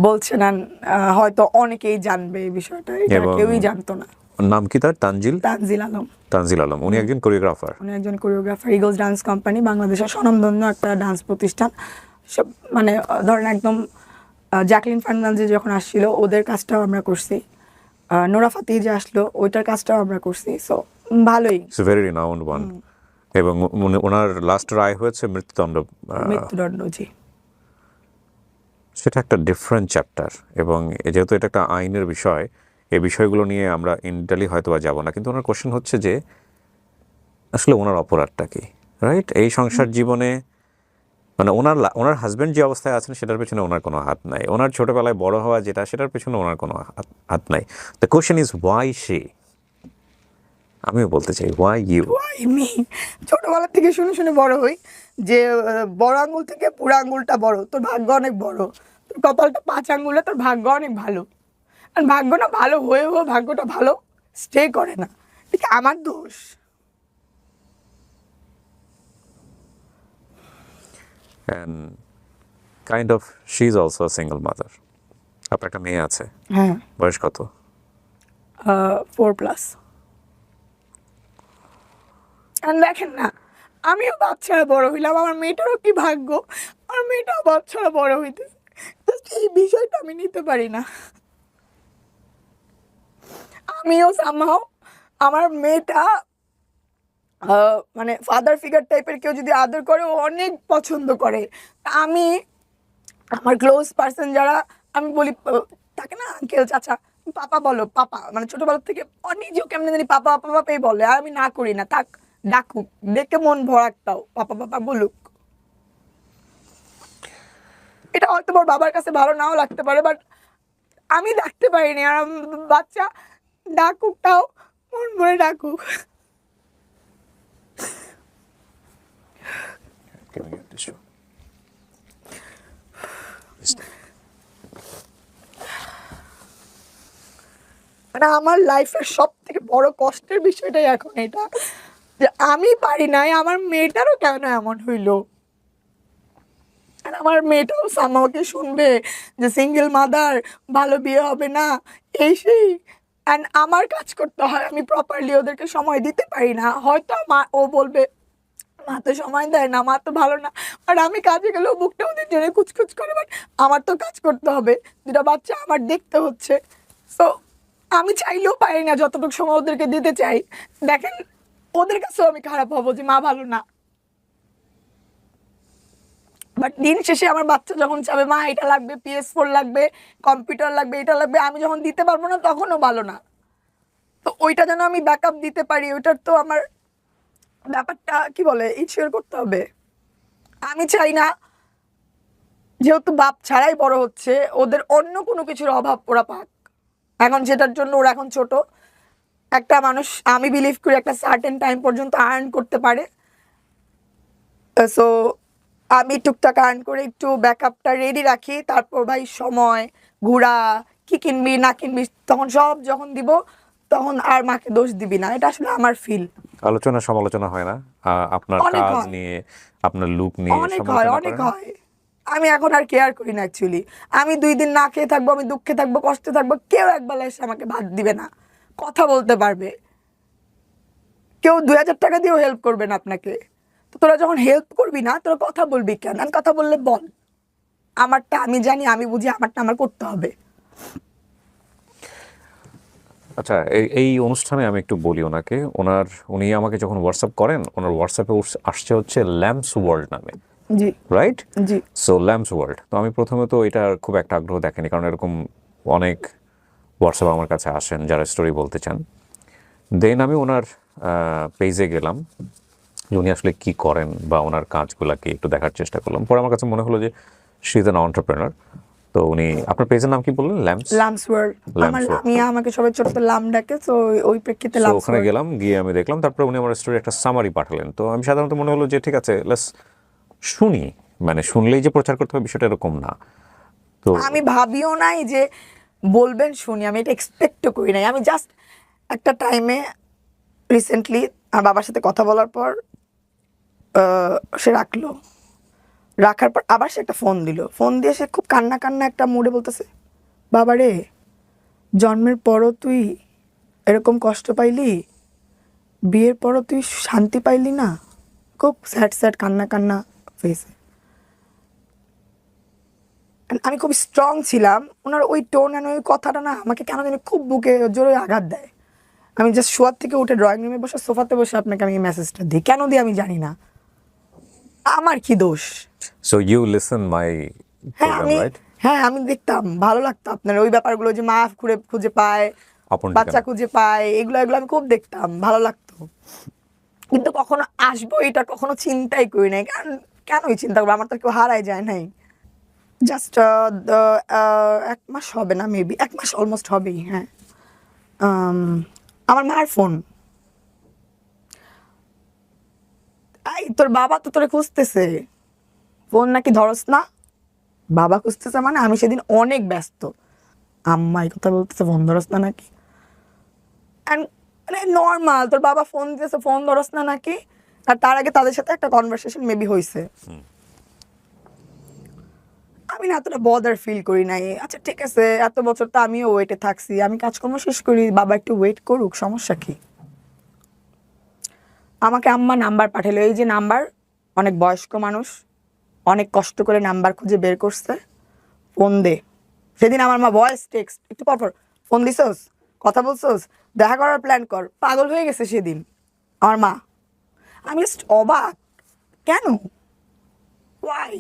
বলছেন, হয়তো অনেকেই জানবে এই বিষয়টা, এটা এবং কেউই জানতো না। নাম কি তার? তানজিল? তানজিল আলম। তানজিল আলম, উনি একজন কোরিওগ্রাফার। উনি একজন কোরিওগ্রাফার, ইগলস ডান্স কোম্পানি, বাংলাদেশের স্বনামধন্য একটা ডান্স প্রতিষ্ঠান। সব মানে ধরেন একদম জ্যাকলিন ফার্নান্ডেজ যখন আসছিল ওদের কাজটাও আমরা করছি, নোরা ফাতেহি যে আসলো ওইটার কাজটাও আমরা করছি। সো ভালোই। It's very renowned one. এবং ওনার লাস্ট রায় হয়েছে মৃত্যুদণ্ড। মৃত্যুদণ্ড, জি। সেটা একটা ডিফারেন্ট চ্যাপ্টার, এবং যেহেতু এটা একটা আইনের বিষয়, এই বিষয়গুলো নিয়ে আমরা ইনডেলি হয়তো বা যাবো না, কিন্তু ওনার কোশ্চেন হচ্ছে যে আসলে ওনার অপরাধটা কি, রাইট? এই সংসার জীবনে মানে ওনার হাজবেন্ড যে অবস্থায় আছেন সেটার পেছনে ওনার কোনো হাত নাই, ওনার ছোটবেলায় বড় হওয়া যেটা সেটার পেছনে ওনার কোনো হাত নাই। The question is why she. আমিও বলতে চাই ওয়াই ইউ। আমি ছোটবেলা থেকে শুনে শুনে বড় হই যে বড় আঙ্গুল থেকে পুরো আঙ্গুলটা বড়, তোর ভাগ্য অনেক বড়, তোর কপালটা 5 আঙ্গুলে, তোর ভাগ্য অনেক ভালো। আর ভাগ্য না ভালো হয়েও ভাগ্যটা ভালো স্টে করে না। এটা আমার দোষ? And kind of she is also single mother. আপনার একটা মেয়ে আছে, হ্যাঁ, বয়স কত? 4+। আর দেখেন না, আমিও বাপ ছাড়া বড় হইলাম, আমার মেয়েটারও কি ভাগ্য, আমার মেয়েটাও বাপ ছাড়া বড় হইতেছে। জাস্ট এই বিষয়টা আমি নিতে পারি না। আমিও সামহাও আমার মেয়েটা মানে ফাদার ফিগার টাইপের কেউ যদি আদর করে ও অনেক পছন্দ করে। আমি আমার ক্লোজ পার্সন যারা, আমি বলি থাকে না আঙ্কেল চাচা, পাপা বলো পাপা, মানে ছোটবেলা থেকে নিজেও কেমন জানি পাপা পাপাই বলে, আর আমি না করি না, থাক ডাকুক, দেখে মন ভরাকটাও পাপা পাপা বলুক। এটা হয়তো ওর বাবার কাছে ভালো নাও লাগতে পারে, বাট আমি ডাকতে পারিনি, আর বাচ্চা ডাকুক, তাও মন ভরে ডাকুক। Give me a tissue. মানে আমার লাইফের সব থেকে বড় কষ্টের বিষয়টাই এখন এটা, যে আমি পারি নাই, আমার মেয়েটারও কেন এমন হইলো। আর আমার মেয়েটাও আমাকে শুনবে যে সিঙ্গেল মাদার, ভালো বিয়ে হবে না, এই সেই। অ্যান্ড আমার কাজ করতে হয়, আমি প্রপারলি ওদেরকে সময় দিতে পারি না। হয়তো ও বলবে মা তো সময় দেয় না, মা তো ভালো না, আর আমি কাজে গেলেও বুকটা ওদের জন্য কুচকুচ করে, বাট আমার তো কাজ করতে হবে, দুটা বাচ্চা আমার দেখতে হচ্ছে। সো আমি চাইলেও পারি না যতটুকু সময় ওদেরকে দিতে চাই। দেখেন, ওদের কাছেও আমি খারাপ হবো যে মা ভালো না, বাট দিন শেষে আমার বাচ্চা যখন চাবে মা এটা লাগবে, PS4 লাগবে, কম্পিউটার লাগবে, এটা লাগবে, আমি যখন দিতে পারবো না তখনও ভালো না। তো ওইটা যেন আমি ব্যাকআপ দিতে পারি, ওইটার তো আমার ব্যাপারটা কি বলে ইনশিওর করতে হবে। আমি চাই না যেহেতু বাপ ছাড়াই বড় হচ্ছে, ওদের অন্য কোনো কিছুর অভাব ওরা পাক। এখন যেটার জন্য ওরা এখন ছোট, একটা মানুষ আমি বিলিভ করি একটা সার্টেন টাইম পর্যন্ত আর্ন করতে পারে। সো আমি টুকটাক আর্ন করে একটু ব্যাকআপটা রেডি রাখি, তারপর ভাই সময়, ঘোরা, কি কিনবি না কিনবি, তখন সব যখন দিব তখন আর মাকে দোষ দিবি না। এটা আসলে আমার ফিল। আলোচনা সমালোচনা হয় না আপনার অনেক কাজ হয়। নিয়ে, আপনার লুক নিয়ে অনেক হয়, সমালোচনা অনেক করেন? হয়। আমি এখন আর কেয়ার করি না অ্যাকচুয়ালি। আমি 2 দিন না খেয়ে থাকবো, আমি দুঃখে থাকবো, কষ্টে থাকবো, কেউ একবেলা এসে আমাকে ভাত দিবে না, কথা বলতে পারবে, কেউ 2000 টাকা দিয়েও হেল্প করবে না আপনাকে। তো তোরা যখন হেল্প করবি না, তোরা কথা বলবি কেন? আর কথা বললে বল, আমারটা আমি জানি, আমি বুঝি, আমারটা আমার করতে হবে। আচ্ছা, এই অনুষ্ঠানে আমি একটু বলি ওনাকে, উনি আমাকে যখন হোয়াটসঅ্যাপ করেন, ওনার হোয়াটসঅ্যাপে আসছে হচ্ছে ল্যাম্পস ওয়ার্ল্ড নামে, জি রাইট? জি। সো ল্যাম্পস ওয়ার্ল্ড, তো আমি প্রথমে তো এটা খুব একটা আগ্রহ দেখেনি, কারণ এরকম অনেক হোয়াটসঅ্যাপ আমার কাছে আসেন যারা স্টোরি বলতে চান। দেন আমি ওনার পেজে গেলাম যে উনি আসলে কী করেন বা ওনার কাজগুলোকে একটু দেখার চেষ্টা করলাম। পরে আমার কাছে মনে হলো যে শি ইজ অ্যান এন্টারপ্রেনার। তো উনি, আপনার পেজের নাম কি বললেন? Lumps world. আমার লামিয়া, আমাকে সবাই ছোট লাম ডাকে, তো ওই প্রেক্ষিতে তো লামস ওখানে ওয়ার্ল্ড। গেলাম, গিয়ে আমি দেখলাম, তারপরে উনি আমার স্টোরি একটা সামারি পাঠালেন। তো আমি সাধারণত মনে হলো যে ঠিক আছে, লেটস শুনি, মানে শুনলেই যে প্রচার করতে হবে বিষয়টা এরকম না। তো আমি ভাবিও নাই যে বলবেন শুনি, আমি এটা এক্সপেক্টও করি নাই। আমি জাস্ট একটা টাইমে রিসেন্টলি আমার বাবার সাথে কথা বলার পর সে রাখলো, রাখার পর আবার সে একটা ফোন দিল, ফোন দিয়ে সে খুব কান্না কান্না একটা মুডে বলতেছে, বাবা রে, জন্মের পরও তুই এরকম কষ্ট পাইলি, বিয়ের পরও তুই শান্তি পাইলি না, খুব স্যাড স্যাড কান্না কান্না ফেসে। আমি খুব স্ট্রং ছিলাম, ওনার ওই টোন অ্যান্ড ওই কথাটা না আমাকে কেন জানি খুব বুকে জোরে আঘাত দেয়। আমি জাস্ট শোয়ার থেকে উঠে ড্রয়িং রুমে বসে সোফাতে বসে আপনাকে আমি মেসেজটা দিই, কেন দিই আমি জানি না, আমার কি দোষ? সো ইউ লিসেন মাই হ্যাঁ প্রোগ্রাম, আমি, রাইট? হ্যাঁ আমি দেখতাম, ভালো লাগতো আপনার ওই ব্যাপারগুলো, যে মা খুঁজে পায়, আপন বাচ্চা ঠিকানা। খুঁজে পায়, এগুলো আমি খুব দেখতাম, ভালো লাগতো। কিন্তু কখনো আসবো এটা কখনো চিন্তাই করি নাই, কারণ কেনই চিন্তা করবো, আমার তো কেউ হারাই যায় নাই। জাস্ট 1 মাস হবে না, মেবি 1 মাস অলমোস্ট হবেই। হ্যাঁ, আমার মার ফোন, এই তোর বাবা তো তোরে খুঁজতেছে, ফোন নাকি ধরস না, বাবা খুঁজতেছে, মানে আমি সেদিন অনেক ব্যস্ত, আম্মা এই কথা বলতেছে ফোন ধরস না নাকি। অ্যান্ড মানে নর্মাল, তোর বাবা ফোন দিতেছে, ফোন ধরস না নাকি, আর তার আগে তাদের সাথে একটা কনভারসেশন মেবি হয়েছে। আমি না এতটা বদার ফিল করি নাই। আচ্ছা ঠিক আছে, এত বছর তো আমিও ওয়েটে থাকছি, আমি কাজকর্ম শেষ করি, বাবা একটু ওয়েট করুক, সমস্যা কি। আমাকে আম্মা নাম্বার পাঠালো, এই যে নাম্বার, অনেক বয়স্ক মানুষ অনেক কষ্ট করে নাম্বার খুঁজে বের করছে, ফোন দে। সেদিন আমার মা ভয়েস টেক্সট, একটু পর ফোন দিছস, কথা বলছস, দেখা করার প্ল্যান কর, পাগল হয়ে গেছে সেদিন আমার মা। আমি জাস্ট অবাক, কেন, ওয়াই।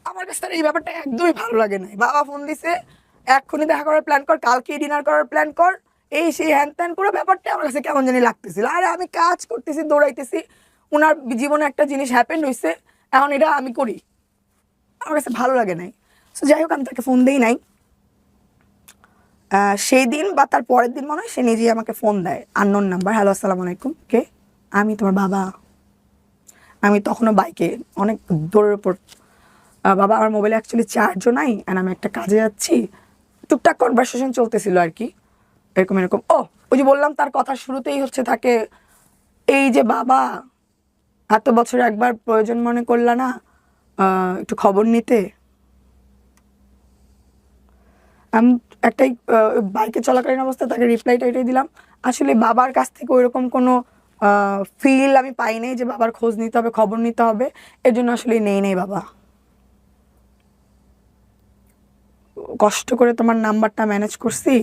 আমার কাছে তার এই ব্যাপারটা একদমই ভালো লাগে না। বাবা ফোন দিছে, এক্ষুনি দেখা করার প্ল্যান কর, কালকে ডিনার করার প্ল্যান কর, এই সেই হ্যান ত্যান, পুরো ব্যাপারটা আমার কাছে কেমন জানি লাগতেছিল। আরে আমি কাজ করতেছি, দৌড়াইতেছি, ওনার জীবনে একটা জিনিস হ্যাপেন্ড হয়েছে, এখন এটা আমি করি, আমার কাছে ভালো লাগে নাই। সো যাই হোক, আমি তাকে ফোন দিই নাই। সেই দিন বা তার পরের দিন মনে হয় সে নিজেই আমাকে ফোন দেয়, আননোন নাম্বার, হ্যালো আসসালামু আলাইকুম, কে? আমি তোমার বাবা। আমি তখনও বাইকে অনেক দূরের উপর, বাবা আমার মোবাইলে অ্যাকচুয়ালি চার্জও নাই, অ্যান্ড আমি একটা কাজে যাচ্ছি, টুকটাক কনভারসেশন চলতেছিল আর কি, এরকম এরকম। ও ওই যে বললাম, তার কথা শুরুতেই হচ্ছে থাকে এই যে বাবা এত বছর একবার প্রয়োজন মনে করলা না একটু খবর নিতে। আমি একটাই বাইকে চলাকালীন অবস্থায় তাকে রিপ্লাইটা এটাই দিলাম, আসলে বাবার কাছ থেকে ওইরকম কোনো ফিল আমি পাই নাই যে বাবার খোঁজ নিতে হবে, খবর নিতে হবে, এর জন্য আসলে নেই বাবা। কষ্ট করে তোমার নাম্বারটা ম্যানেজ করছি,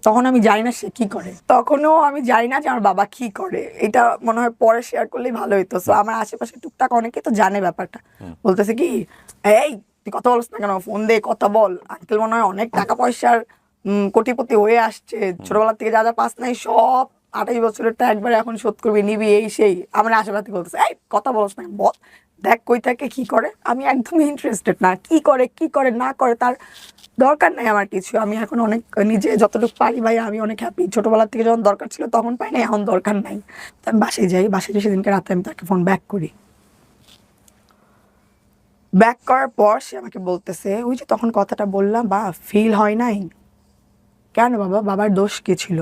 তখন আমি জানি না সে কি করে, তখনও আমি জানি না যে আমার বাবা কি করে। এটা মনে হয় পরে শেয়ার করলেই ভালো হইতো। সো আমার আশেপাশে টুকটাক অনেকে তো জানে ব্যাপারটা, বলতেছে কি, এই তুই কথা বলছ না কেন, ফোন দে, কথা বল, আঙ্কেল মনে হয় অনেক টাকা পয়সার কোটিপতি হয়ে আসছে, ছোটবেলা থেকে যা যা পাস নাই সব 28 বছরেরটা একবার এখন শোধ করবি, নিবি, এই সেই। আমার আশেপাশে থেকে বলতেছে, এই কথা বলছ না, বল, দেখ কই থাকে, কি করে। আমি একদমই ইন্টারেস্টেড না, কি করে না করে তার দরকার নাই আমার কিছু। আমি এখন অনেক নিজে যতটুকু পারি ভাই, আমি অনেক হ্যাপি। ছোটবেলার থেকে যখন দরকার ছিল তখন পাই না, এখন দরকার নাই। তো আমি বাসায় যাই, সেদিনকে রাতে আমি তাকে ফোন ব্যাক করি। ব্যাক করার পর সে আমাকে বলতেছে, ওই যে তখন কথাটা বললাম বা ফিল হয় নাই, কেন বাবা, বাবার দোষ কি ছিল?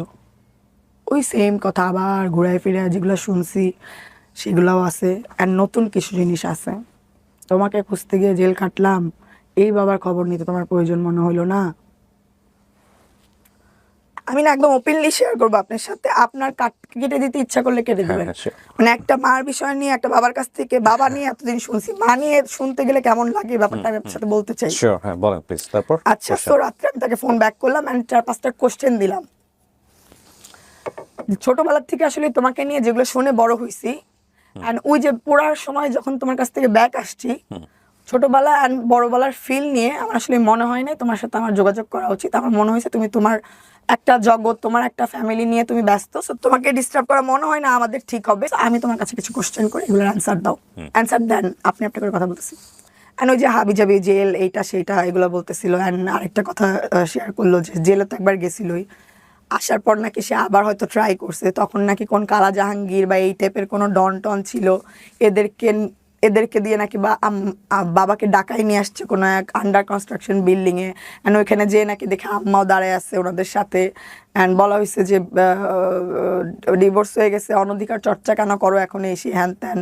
ওই সেম কথা আবার ঘুরায় ফিরে যেগুলো শুনছি সেগুলোও আছে, আর নতুন কিছু জিনিস আছে। তোমাকে খুঁজতে গিয়ে জেল খাটলাম, এই বাবার খবর নিতে তোমার প্রয়োজন মনে হইলো না? আমি না একদম ওপেনলি শেয়ার করবো আপনার সাথে, আপনার কেটে দিতে ইচ্ছা করলে কেটে দেবেন। মানে একটা মার বিষয় নিয়ে, একটা বাবার কাছ থেকে, বাবা নিয়ে এতদিন শুনছি, মা নিয়ে শুনতে গেলে কেমন লাগে ব্যাপারটা আমি আপনার সাথে বলতে চাই। হ্যাঁ বলেন প্লিজ। তারপর আচ্ছা, তো রাত্রে আমি তাকে ফোন ব্যাক করলাম এন্ড 4-5টা কোশ্চেন দিলাম। ছোটবেলার থেকে আসলে তোমাকে নিয়ে যেগুলো শুনে বড় হয়েছি, এন্ড ওই যে পড়ার সময় যখন তোমার কাছ থেকে ব্যাক আসছি, ছোটবেলা এন্ড বড়বেলার ফিল নিয়ে আমার আসলে মনে হয় না তোমার সাথে আমার যোগাযোগ করা উচিত। আমার মনে হয়েছে তুমি তোমার একটা জগৎ, তোমার একটা ফ্যামিলি নিয়ে তুমি ব্যস্ত, সো তোমাকে ডিস্টার্ব করা মনে হয় না আমাদের ঠিক হবে। আমি তোমার কাছে কিছু কোশ্চেন করি, এগুলোর অ্যান্সার দাও, অ্যান্সার দেন, আপনি একটা করে কথা বলতেছি। অ্যান্ড ওই যে হাবি জাবি জেল, এইটা সেইটা এগুলো বলতেছিল। অ্যান্ড আরেকটা কথা শেয়ার করলো যে জেলে তো একবার গেছিলই, আসার পর নাকি সে আবার হয়তো ট্রাই করছে, তখন নাকি কোন কালা জাহাঙ্গীর বা এই টাইপের কোনো ডন টন ছিল, এদেরকে দিয়ে নাকি বা বাবাকে ডাকাই নিয়ে আসছে কোনো এক আন্ডার কনস্ট্রাকশন বিল্ডিংয়ে। অ্যান্ড ওইখানে যেয়ে নাকি দেখে আম্মাও দাঁড়ায় আছে ওনাদের সাথে, অ্যান্ড বলা হয়েছে যে ডিভোর্স হয়ে গেছে, অনধিকার চর্চা কেন করো এখন এসে, হ্যান ত্যান।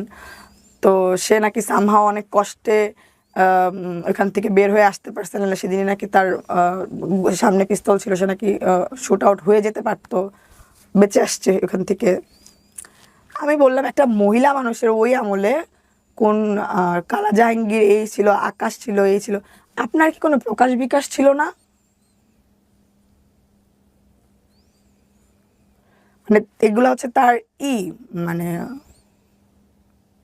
তো সে নাকি সামহাও অনেক কষ্টে ওইখান থেকে বের হয়ে আসতে পারছে না, সেদিনই নাকি তার সামনে পিস্তল ছিল, সে নাকি শুট আউট হয়ে যেতে পারতো, বেঁচে আসছে ওখান থেকে। আমি বললাম, একটা মহিলা মানুষের ওই আমলে কোন কালা জাহাঙ্গীর এই ছিল, আকাশ ছিল, এই ছিল, আপনার কি কোনো প্রকাশ বিকাশ ছিল না? মানে এগুলো হচ্ছে তার মানে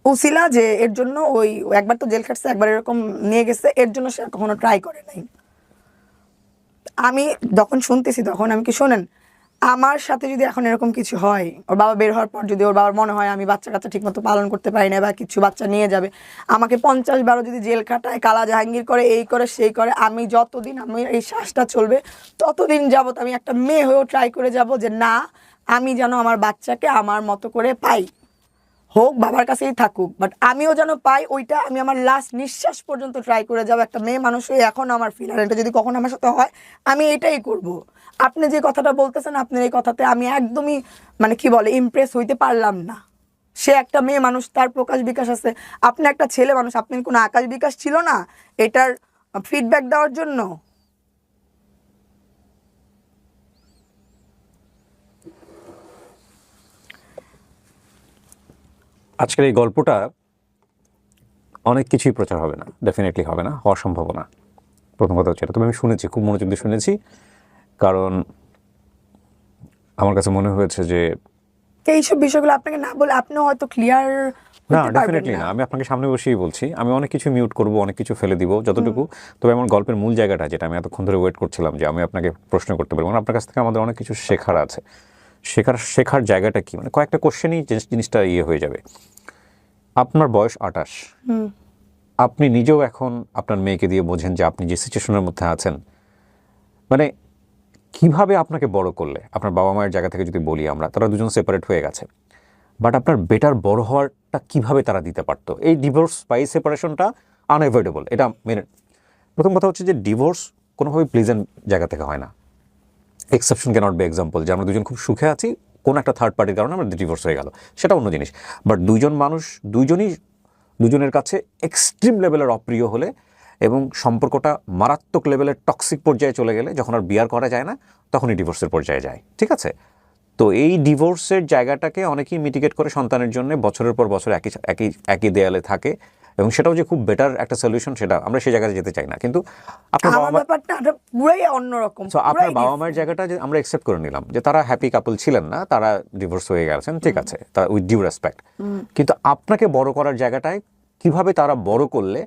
উসিলা, যে এর জন্য ওই একবার তো জেল খাটছে, একবার এরকম নিয়ে গেছে, এর জন্য সে কখনো ট্রাই করে নাই। আমি যখন শুনতেছি তখন আমি কি, শোনেন, আমার সাথে যদি এখন এরকম কিছু হয়, ওর বাবা বের হওয়ার পর যদি ওর বাবার মনে হয় আমি বাচ্চা কাচ্চা ঠিক মতো পালন করতে পারি না বা কিছু বাচ্চা নিয়ে যাবে, আমাকে 50-12 যদি জেল খাটায়, কালা জাহাঙ্গীর করে, এই করে সেই করে, আমি যতদিন আমি এই শ্বাসটা চলবে ততদিন যাবত আমি একটা মেয়ে হয়েও ট্রাই করে যাব যে না, আমি যেন আমার বাচ্চাকে আমার মতো করে পাই, হোক বাবার কাছেই থাকুক, বাট আমিও যেন পাই। ওইটা আমি আমার লাস্ট নিঃশ্বাস পর্যন্ত ট্রাই করে যাবো। একটা মেয়ে মানুষ হয়ে এখন আমার ফিল, আর এটা যদি কখনো আমার সাথে হয় আমি এটাই করব। আপনি যে কথাটা বলতেছেন, আপনার এই কথাতে আমি একদমই মানে কি বলে ইমপ্রেস হইতে পারলাম না। সে একটা মেয়ে মানুষ, তার প্রকাশ বিকাশ আছে। আপনি একটা ছেলে মানুষ, আপনার কোনো আকাশ বিকাশ ছিল না এটার ফিডব্যাক দেওয়ার জন্য? আজকের এই গল্পটা অনেক কিছুই প্রচার হবে না, ডেফিনেটলি হবে না, হওয়ার সম্ভাবনা। প্রথম কথা হচ্ছে এটা। তবে আমি শুনেছি, খুব মনোযোগ দিয়ে শুনেছি, কারণ আমার কাছে মনে হয়েছে যে এইসব বিষয়গুলো আপনাকে না বলে আপনিও হয়তো ক্লিয়ার না, হতে পারবেন ডেফিনেটলি না। না। আমি আপনাকে সামনে বসেই বলছি, আমি অনেক কিছু মিউট করব, অনেক কিছু ফেলে দিব যতটুকু। তবে আমার গল্পের মূল জায়গাটা, যেটা আমি এতক্ষণ ধরে ওয়েট করছিলাম যে আমি আপনাকে প্রশ্ন করতে পারবো, আপনার কাছ থেকে আমাদের অনেক কিছু শেখার আছে। শেখার জায়গাটা কি, মানে কয়েকটা কোশ্চেনই জিনিসটা হয়ে যাবে। আপনার বয়স 28, আপনি নিজেও এখন আপনার মেয়েকে দিয়ে বোঝেন যে আপনি যে সিচুয়েশনের মধ্যে আছেন, মানে কিভাবে আপনাকে বড় করলে, আপনার বাবা মায়ের জায়গা থেকে যদি বলি আমরা, তারা দুজন সেপারেট হয়ে গেছে, বাট আপনার বেটার বড় হওয়ারটা কিভাবে তারা দিতে পারতো। এই ডিভোর্স বা এই সেপারেশনটা আনএভয়েডেবল, এটা মেনে। প্রথম কথা হচ্ছে যে ডিভোর্স কোনোভাবেই প্লিজেন্ট জায়গা থেকে হয় না। এক্সেপশন ক্যানট বি এক্সাম্পল, যে আমরা দুজন খুব সুখে আছি, কোনো একটা থার্ড পার্টির কারণে আমাদের ডিভোর্স হয়ে গেল, সেটা অন্য জিনিস। বাট দুজন মানুষ দুজনের কাছে এক্সট্রিম লেভেলের অপ্রিয় হলে এবং সম্পর্কটা মারাত্মক লেভেলের টক্সিক পর্যায়ে চলে গেলে, যখন আর বিয়ার করা যায় না, তখনই ডিভোর্সের পর্যায়ে যায়, ঠিক আছে? তো এই ডিভোর্সের জায়গাটাকে অনেকেই মিটিগেট করে সন্তানের জন্য বছরের পর বছর একই দেয়ালে থাকে, এবং সেটাও যে খুব বেটার একটা সলিউশন, সেটা আমরা সেই জায়গায় যেতে চাই না। কিন্তু আপনার আমার ব্যাপারটা পুরাই অন্যরকম। আপনার বাবা মায়ের জায়গাটা যে আমরা একসেপ্ট করে নিলাম যে তারা হ্যাপি কাপল ছিলেন না, তারা ডিভোর্স হয়ে গেছেন, ঠিক আছে, তা উইথ ডিউ রেসপেক্ট। কিন্তু আপনাকে বড় করার জায়গাটায় কিভাবে তারা বড় করলে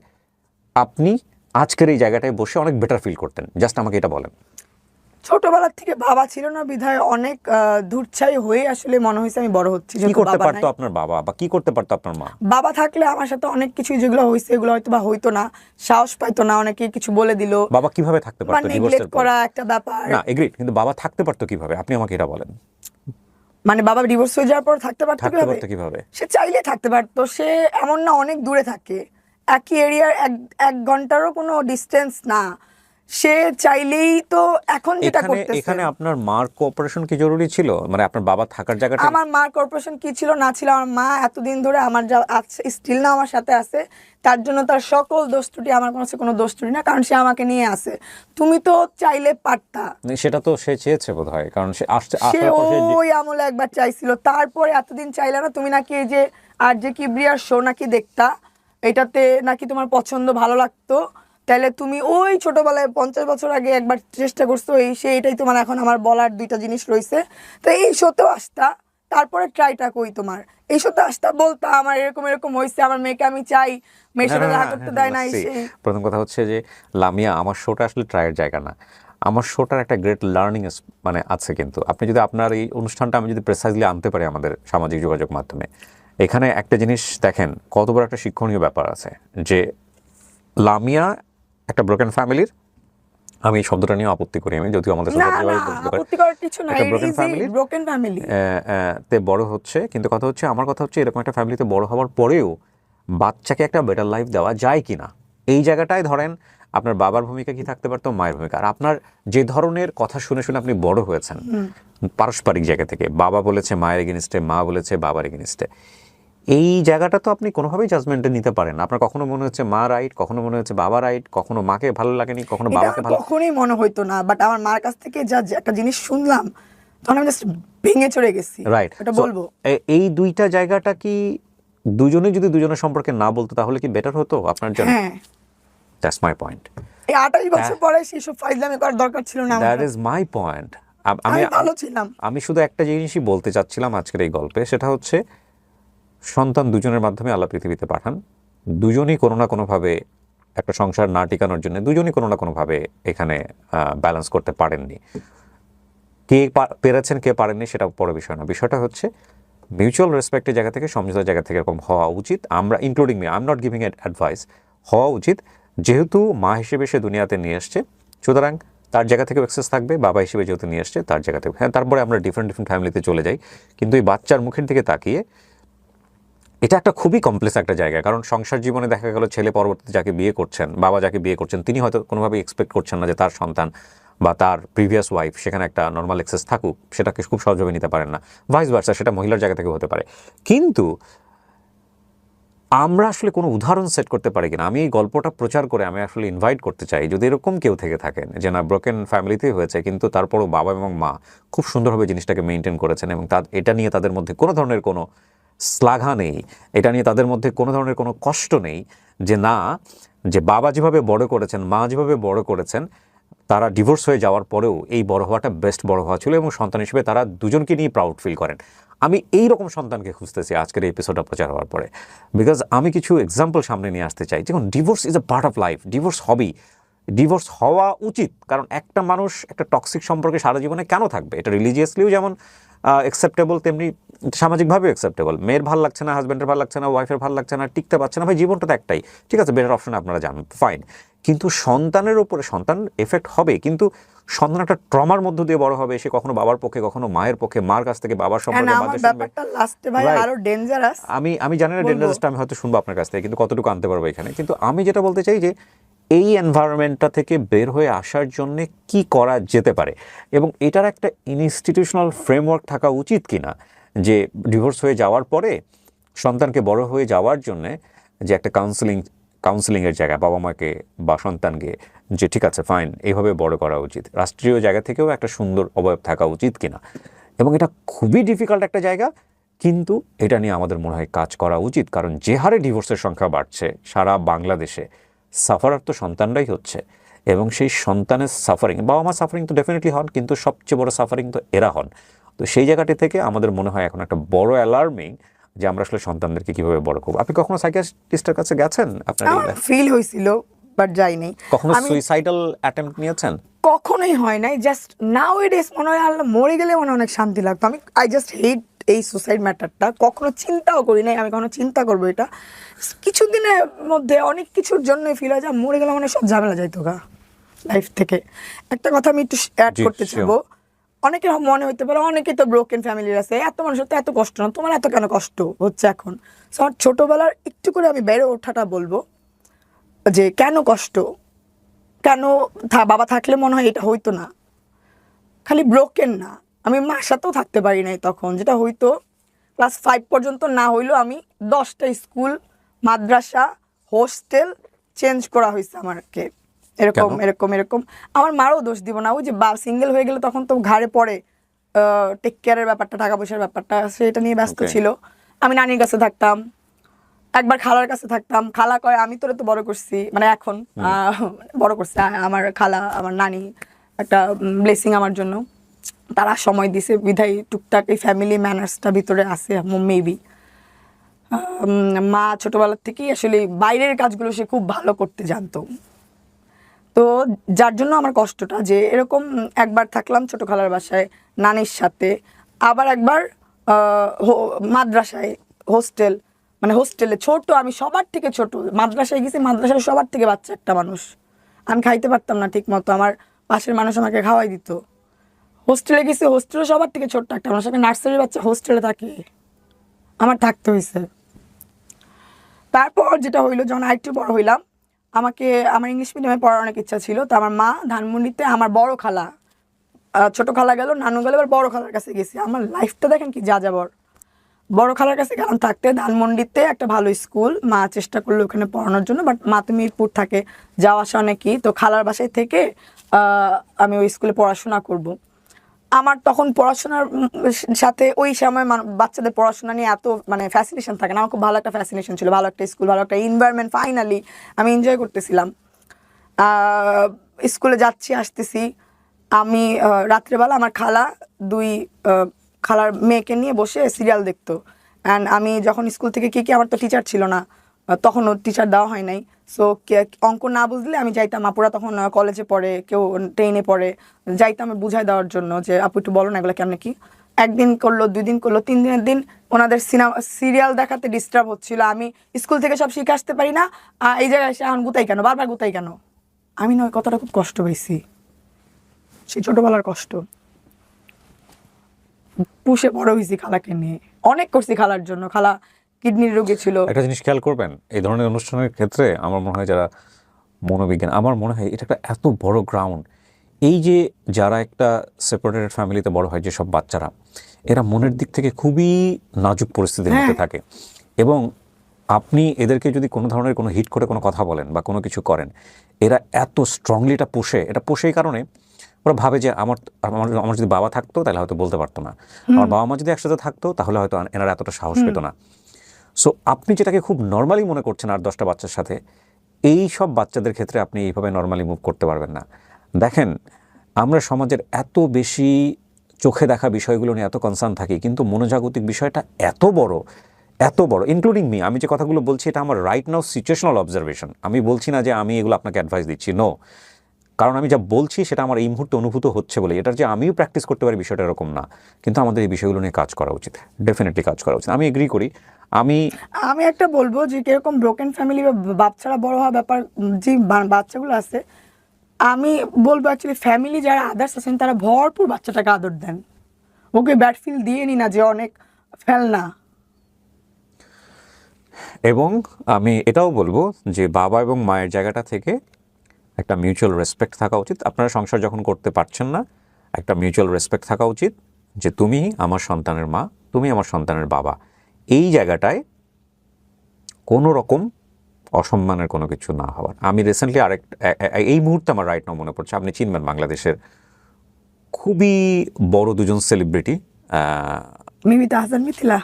আপনি আজকের এই জায়গাটায় বসে অনেক বেটার ফিল করতেন, জাস্ট আমাকে এটা বলেন। ছোটবেলার থেকে বাবা ছিল না বিধায় অনেক দূরছাই হয়ে আসলে মনে হয়েছে আমি বড় হচ্ছি। কি করতে পারতো আপনার বাবা, বা কি করতে পারতো আপনার মা? বাবা থাকলে আমার সাথে অনেক কিছু যেগুলো হয়েছে এগুলো হয়তো বা হইতো না, সাহস পাইতো না, অনেকে কিছু বলে দিল। বাবা কিভাবে থাকতে পারতো ডিভোর্সের পর? করা একটা ব্যাপার না এগ্রিড, কিন্তু বাবা থাকতে পারতো কিভাবে, আপনি আমাকে এটা বলেন। মানে বাবা ডিভোর্স হয়ে যাওয়ার পর থাকতে পারতো কিভাবে? সে চাইলে থাকতে পারতো। সে এমন না অনেক দূরে থাকে, একই এরিয়ার, এক ঘন্টারও কোনো ডিস্টেন্স না। সে চাইলেই তো এখন যেটা করতেছে। এখানে আপনার মার কোঅপারেশন কি জরুরি ছিল, মানে আপনার বাবা থাকার জায়গাটা? আমার মার কর্পোরেশন কি ছিল না ছিল, আমার মা এতদিন ধরে আমার যা আছে স্টিল না আমার সাথে আছে, তার জন্য তার সকল দোষ ত্রুটি আমার কোনো দোষ ত্রুটি না, কারণ সে আমাকে নিয়ে আসে। তুমি তো চাইলে পারতা। সেটা তো সে চেয়েছে বোধহয়, কারণ সে ওই আমলে একবার চাইছিল, তারপরে এতদিন চাইলে না। তুমি নাকি এই যে আর যে কিবরিয়ার শো নাকি দেখতা, এটাতে নাকি তোমার পছন্দ ভালো লাগতো, তাহলে তুমি ওই ছোটবেলায় 50 বছর আগে একবার চেষ্টা করছো, এটাই তোমার এখন আমার বলার দুইটা জিনিস রয়েছে। তো এই শোতেও আসতা, তারপরে ট্রাইটা কই তোমার, এই শোতে আসতা, বলতা আমার এরকম এরকম হয়েছে, আমার মেয়েকে আমি চাই, মেয়ের সাথে দেখা করতে দেয় না। প্রথম কথা হচ্ছে যে লামিয়া, আমার শোটা আসলে ট্রায়ের জায়গা না, আমার শোটার একটা গ্রেট লার্নিং মানে আছে। কিন্তু আপনি যদি আপনার এই অনুষ্ঠানটা আমি যদি প্রেসাইজলি আনতে পারি আমাদের সামাজিক যোগাযোগ মাধ্যমে, এখানে একটা জিনিস দেখেন কত বড় একটা শিক্ষণীয় ব্যাপার আছে, যে লামিয়া একটা ব্রোকেন ফ্যামিলির, আমি এই শব্দটা নিয়ে আপত্তি করি, আমি যদিও আমাদের ব্রোকেন ফ্যামিলি তে বড় হচ্ছে, কিন্তু কথা হচ্ছে, আমার কথা হচ্ছে এরকম একটা ফ্যামিলিতে বড় হওয়ার পরেও বাচ্চাকে একটা বেটার লাইফ দেওয়া যায় কিনা, এই জায়গাটায় ধরেন আপনার বাবার ভূমিকা কি থাকতে পারতো, মায়ের ভূমিকা। আর আপনার যে ধরনের কথা শুনে শুনে আপনি বড় হয়েছেন পারস্পরিক জায়গা থেকে, বাবা বলেছে মায়ের এগেনিস্টে, মা বলেছে বাবার এগেনিস্টে, এই জায়গাটা তো আপনি কোনোভাবেই জাজমেন্টে নিতে পারেন। আপনার কখনো মনে হচ্ছে মা রাইট, কখনো মনে হচ্ছে বাবা রাইট, কখনো মাকে ভালো লাগেনি, কখনো বাবাকে ভালো, কখনোই মনে হইতো না। বাট আমার মার কাছ থেকে যা একটা জিনিস শুনলাম, তখন আমি জাস্ট ভেঙে চড়ে গেছি। রাইট, এটা বলবো এই দুইটা জায়গাটা কি দুজনে যদি দুজনের সম্পর্কে না বলতো তাহলে কি বেটার হতো আপনার জন্য? হ্যাঁ, দ্যাটস মাই পয়েন্ট। এই 28 বছর পরে সেসব ফাইজলামি করার দরকার ছিল না। That is my point. আমি ভালো ছিলাম। আমি শুধু একটা জিনিসই বলতে চাচ্ছিলাম আজকের এই গল্পে, সেটা হচ্ছে সন্তান দুজনের মাধ্যমে আল্লাহ পৃথিবীতে পাঠান, দুজনই কোনো না কোনোভাবে একটা সংসার না টিকানোর জন্য দুজনই কোনো না কোনোভাবে এখানে ব্যালেন্স করতে পারেননি। কে পেরেছেন কে পারেননি সেটা বড় বিষয় না, বিষয়টা হচ্ছে মিউচুয়াল রেসপেক্টের জায়গা থেকে, সমঝোতার জায়গা থেকে এরকম হওয়া উচিত। আমরা including me, I am not giving advice, হওয়া উচিত। যেহেতু মা হিসেবে সে দুনিয়াতে নিয়ে এসছে, সুতরাং তার জায়গা থেকে অ্যাক্সেস থাকবে, বাবা হিসেবে যেহেতু নিয়ে এসছে তার জায়গা থেকে। হ্যাঁ, তারপরে আমরা ডিফারেন্ট ফ্যামিলিতে চলে যাই, কিন্তু এই বাচ্চার মুখের দিকে তাকিয়ে এটা একটা খুবই কমপ্লেক্স একটা জায়গা। কারণ সংসার জীবনে দেখা গেল ছেলে পরবর্তীতে যাকে বিয়ে করছেন, বাবা যাকে বিয়ে করছেন, তিনি হয়তো কোনোভাবেই এক্সপেক্ট করছেন না যে তার সন্তান বা তার প্রিভিয়াস ওয়াইফ সেখানে একটা নর্মাল অ্যাক্সেস থাকুক, সেটাকে খুব সহজভাবে নিতে পারেন না, ভাইস ভার্সা, সেটা মহিলার জায়গা থেকে হতে পারে। কিন্তু আমরা আসলে কোনো উদাহরণ সেট করতে পারি কিনা, আমি এই গল্পটা প্রচার করে আমি আসলে ইনভাইট করতে চাই, যদি এরকম কেউ থেকে থাকেন যে না ব্রোকেন ফ্যামিলিতেই হয়েছে কিন্তু তারপরও বাবা এবং মা খুব সুন্দরভাবে জিনিসটাকে মেনটেন করেছেন এবং এটা নিয়ে তাদের মধ্যে কোনো ধরনের কোনো শ্লাঘা নেই, এটা নিয়ে তাদের মধ্যে কোনো ধরনের কোনো কষ্ট নেই, যে না, যে বাবা যেভাবে বড় করেছেন, মা যেভাবে বড় করেছেন, তারা ডিভোর্স হয়ে যাওয়ার পরেও এই বড় হওয়াটা বেস্ট বড় হওয়া ছিল এবং সন্তান হিসেবে তারা দুজনকে নিয়ে প্রাউড ফিল করেন। আমি এই রকম সন্তানকে খুঁজতেছি আজকের এই এপিসোডটা প্রচার হওয়ার পরে, বিকজ আমি কিছু এক্সাম্পল সামনে নিয়ে আসতে চাই। দেখুন, divorce is a part of life, divorce হবেই, ডিভোর্স হওয়া উচিত। কারণ একটা মানুষ একটা টক্সিক সম্পর্কে সারা জীবনে কেন থাকবে? এটা রিলিজিয়াসলিও যেমন অ্যাকসেপ্টেবল, তেমনি সামাজিকভাবেও অ্যাকসেপ্টেবল। মেয়ের ভালো লাগছে না, হাজব্যান্ডের ভালো লাগছে না, ওয়াইফের ভালো লাগছে না, টিকতে পারছে না, ভাই জীবনটা তো একটাই, ঠিক আছে, বেটার অপশন আপনারা জানেন, ফাইন। কিন্তু সন্তানের উপরে সন্তান এফেক্ট হবে, কিন্তু সন্তান একটা ট্রমার মধ্য দিয়ে বড় হবে, সে কখনো বাবার পক্ষে, কখনো মায়ের পক্ষে, মার কাছ থেকে বাবার সম্পর্কে বাদে শুনবে। ব্যাপারটা লাস্টে ভাই আরো ডেঞ্জারাস। আমি জানি না ডেঞ্জারাসটা আমি হয়তো শুনবো আপনার কাছ থেকে, কিন্তু কতটুকু আনতে পারবো এখানে। কিন্তু আমি যেটা বলতে চাই যে এই এনভায়রনমেন্টটা থেকে বের হয়ে আসার জন্য কি করা যেতে পারে, এবং এটার একটা ইনস্টিটিউশনাল ফ্রেমওয়ার্ক থাকা উচিত কিনা, যে ডিভোর্স হয়ে যাওয়ার পরে সন্তানকে বড় হয়ে যাওয়ার জন্যে যে একটা কাউন্সিলিংয়ের জায়গা বাবা মাকে বা সন্তানকে, যে ঠিক আছে ফাইন এইভাবে বড় করা উচিত, রাষ্ট্রীয় জায়গা থেকেও একটা সুন্দর অবয়ব থাকা উচিত কিনা। এবং এটা খুবই ডিফিকাল্ট একটা জায়গা, কিন্তু এটা নিয়ে আমাদের মনে হয় কাজ করা উচিত। কারণ যে হারে ডিভোর্সের সংখ্যা বাড়ছে সারা বাংলাদেশে, সাফারার তো সন্তানরাই হচ্ছে, এবং সেই সন্তানের সাফারিং, বাবা মা সাফারিং তো ডেফিনেটলি হন, কিন্তু সবচেয়ে বড় সাফারিং তো এরা হন। তো সেই জায়গাটি থেকে আমাদের মনে হয় এখন একটা বড় অ্যালার্মিং যে আমরা আসলে সন্তানদেরকে কিভাবে বড় করবো। আপনি কখনো সাইকিয়াট্রিস্টের কাছে গেছেন? আপনার ফিল হয়েছিল বাট যাইনি। কখনো সুইসাইডাল অ্যাটেম্প্ট নিয়েছেন? কখনোই হয় নাই। জাস্ট নাও ইট ইজ মনে হয় আল্লাহ মরে গেলে মনে অনেক শান্তি লাগতো। আই জাস্ট হেট এই সুসাইড ম্যাটারটা, কখনো চিন্তাও করি নাই আমি কখনো চিন্তা করবো এটা। কিছুদিনের মধ্যে অনেক কিছুর জন্য ফিল হয় যে মরে গেলে মানে সব ঝামেলা যাইতো গা লাইফ থেকে। একটা কথা আমি একটু অ্যাড করতে চাইবো, অনেকের মনে হইতে পারে অনেকে তো ব্রোকেন ফ্যামিলির আছে, এত মানুষের তো এত কষ্ট না, তোমার এত কেন কষ্ট হচ্ছে এখন? সো আমার ছোটোবেলার একটু করে আমি বেড়ে ওঠাটা বলবো যে কেন কষ্ট, কেন বাবা থাকলে মনে হয় এটা হইতো না। খালি ব্রোকেন না, আমি মার সাথেও থাকতে পারি নাই তখন, যেটা হইতো ক্লাস 5 পর্যন্ত না হইলেও আমি 10টা স্কুল, মাদ্রাসা, হোস্টেল চেঞ্জ করা হয়েছে আমাকে, এরকম এরকম এরকম। আমার মারও দোষ দিব না, ওই যে সিঙ্গেল হয়ে গেলে তখন তো ঘাড়ে পড়ে টেক কেয়ারের ব্যাপারটা, টাকা পয়সার ব্যাপারটা, সেটা নিয়ে ব্যস্ত ছিল। আমি নানির কাছে থাকতাম, একবার খালার কাছে থাকতাম। খালা কয় আমি তোরে তো বড় করছি, মানে এখন বড় করছে আমার খালা, আমার নানি একটা ব্লেসিং আমার জন্য, তারা সময় দিছে বিধায় টুকটাক এই ফ্যামিলি ম্যানার্সটা ভিতরে আছে মেবি। মা ছোটবেলার থেকেই আসলে বাইরের কাজগুলো সে খুব ভালো করতে জানতো, তো যার জন্য আমার কষ্টটা যে এরকম। একবার থাকলাম ছোট খালার বাসায় নানির সাথে, আবার একবার মাদ্রাসায় হোস্টেল, মানে হোস্টেলে ছোট, আমি সবার থেকে ছোট। মাদ্রাসায় গেছি, মাদ্রাসায় সবার থেকে বাচ্চা একটা মানুষ, আমি খাইতে পারতাম না ঠিক মতো, আমার পাশের মানুষ আমাকে খাওয়াই দিত। হোস্টেলে গেছি, হোস্টেলে সবার থেকে ছোট্ট একটা মানুষ, আমি নার্সারির বাচ্চা হোস্টেলে থাকি, আমার থাকতে হয়েছে। তারপর যেটা হইলো, যখন আরেকটু বড় হইলাম, আমাকে আমার ইংলিশ মিডিয়ামে পড়ার অনেক ইচ্ছা ছিল, তো আমার মা ধানমন্ডিতে, আমার বড় খালা, ছোট খালা গেল, নানু গেল, এবার বড় খালার কাছে গেছি। আমার লাইফটা দেখেন কি যা যাবর। বড় খালার কাছে গেলাম থাকতে, ধানমন্ডিতে একটা ভালো স্কুল, মা চেষ্টা করলো ওখানে পড়ানোর জন্য, বাট মা তো মিরপুর থাকে, যাওয়া আসা অনেকই, তো খালার বাসায় থেকে আমি ওই স্কুলে পড়াশোনা করব। আমার তখন পড়াশোনার সাথে ওই সময় বাচ্চাদের পড়াশোনা নিয়ে এত মানে ফ্যাসিনেশন থাকে না, আমার খুব ভালো একটা ফ্যাসিনেশন ছিল, ভালো একটা স্কুল, ভালো একটা এনভায়রনমেন্ট, ফাইনালি আমি এনজয় করতেছিলাম। স্কুলে যাচ্ছি আসতেছি, আমি রাত্রেবেলা আমার খালা খালার মেয়েকে নিয়ে বসে সিরিয়াল দেখতো। অ্যান্ড আমি যখন স্কুল থেকে কি আমার তো টিচার ছিল না, তখনও টিচার দেওয়া হয় নাই। সো অঙ্ক না বুঝলে আমি যাইতাম, আপুরা তখন কলেজে পড়ে, কেউ 10-এ পড়ে, যাইতাম বুঝাই দেওয়ার জন্য যে আপু একটু বলো না এগুলো কেমন কি। একদিন করলো, 2 দিন করলো, 3 দিনের দিন ওনাদের সিরিয়াল দেখাতে ডিস্টার্ব হচ্ছিল। আমি স্কুল থেকে সব শিখে আসতে পারি না, এই জায়গায় এসে এখন গুতাই কেন, বারবার গুতাই কেন। আমি নয় কথাটা খুব কষ্ট পেয়েছি, সেই ছোটোবেলার কষ্ট। পুষে বড় হয়েছি খালাকে নিয়ে, অনেক করছি খালার জন্য, খালা কিডনির রোগী ছিল। একটা জিনিস খেয়াল করবেন, এই ধরনের অনুষ্ঠানের ক্ষেত্রে আমার মনে হয় যারা মনোবিজ্ঞান, আমার মনে হয় এটা একটা এত বড় গ্রাউন্ড, এই যে যারা একটা সেপারেটেড ফ্যামিলিতে বড় হয় যেসব বাচ্চারা, এরা মনের দিক থেকে খুবই নাজুক পরিস্থিতির মধ্যে থাকে, এবং আপনি এদেরকে যদি কোনো ধরনের কোনো হিট করে কোনো কথা বলেন বা কোনো কিছু করেন, এরা এত স্ট্রংলি এটা পোষে এই কারণে ওরা ভাবে যে আমার আমার আমার যদি বাবা থাকতো তাহলে হয়তো বলতে পারতো না, আমার বাবা মা যদি একসাথে থাকতো তাহলে হয়তো এনারা এতটা সাহস পেতো না। সো আপনি যেটাকে খুব নর্মালি মনে করছেন 8-10টা বাচ্চার সাথে, এই সব বাচ্চাদের ক্ষেত্রে আপনি এইভাবে নর্মালি মুভ করতে পারবেন না। দেখেন, আমরা সমাজের এত বেশি চোখে দেখা বিষয়গুলো নিয়ে এত কনসার্ন থাকি, কিন্তু মনোজাগতিক বিষয়টা এত বড়, ইনক্লুডিং মি। আমি যে কথাগুলো বলছি এটা আমার রাইট নাও সিচুয়েশনাল অবজারভেশন। আমি বলছি না যে আমি এগুলো আপনাকে অ্যাডভাইস দিচ্ছি, নো। কারণ আমি যা বলছি সেটা আমার এই মুহূর্তে অনুভূত হচ্ছে বলে। এটার যে আমিও প্র্যাকটিস করতে পারি বিষয়টা এরকম না, কিন্তু আমাদের এই বিষয়গুলো নিয়ে কাজ করা উচিত, ডেফিনেটলি কাজ করা উচিত। আমি এগ্রি করি। আমি একটা বলবো যে কিরকম ব্রোকেন ফ্যামিলি বা বাচ্চারা বড় হওয়া ব্যাপার, যে বাচ্চাগুলো আছে, আমি বলবো অ্যাকচুয়ালি ফ্যামিলি যারা আদার্স আছেন তারা ভরপুর বাচ্চাটাকে আদর দেন, ওকে ব্যাড ফিল দিয়ে নি না যে অনেক ফেলনা। এবং আমি এটাও বলবো যে বাবা এবং মায়ের জায়গাটা থেকে একটা মিউচুয়াল রেসপেক্ট থাকা উচিত। আপনারা সংসার যখন করতে পারছেন না, একটা মিউচুয়াল রেসপেক্ট থাকা উচিত যে তুমি আমার সন্তানের মা, তুমি আমার সন্তানের বাবা। এই জায়গাটায় কোনো রকম অসম্মানের কোনো কিছু না হওয়ার। আমি রিসেন্টলি এই মুহূর্তে আমার রাইট নাও মনে পড়ছে, আপনি চিনবেন বাংলাদেশের খুবই বড় দুজন সেলিব্রিটি,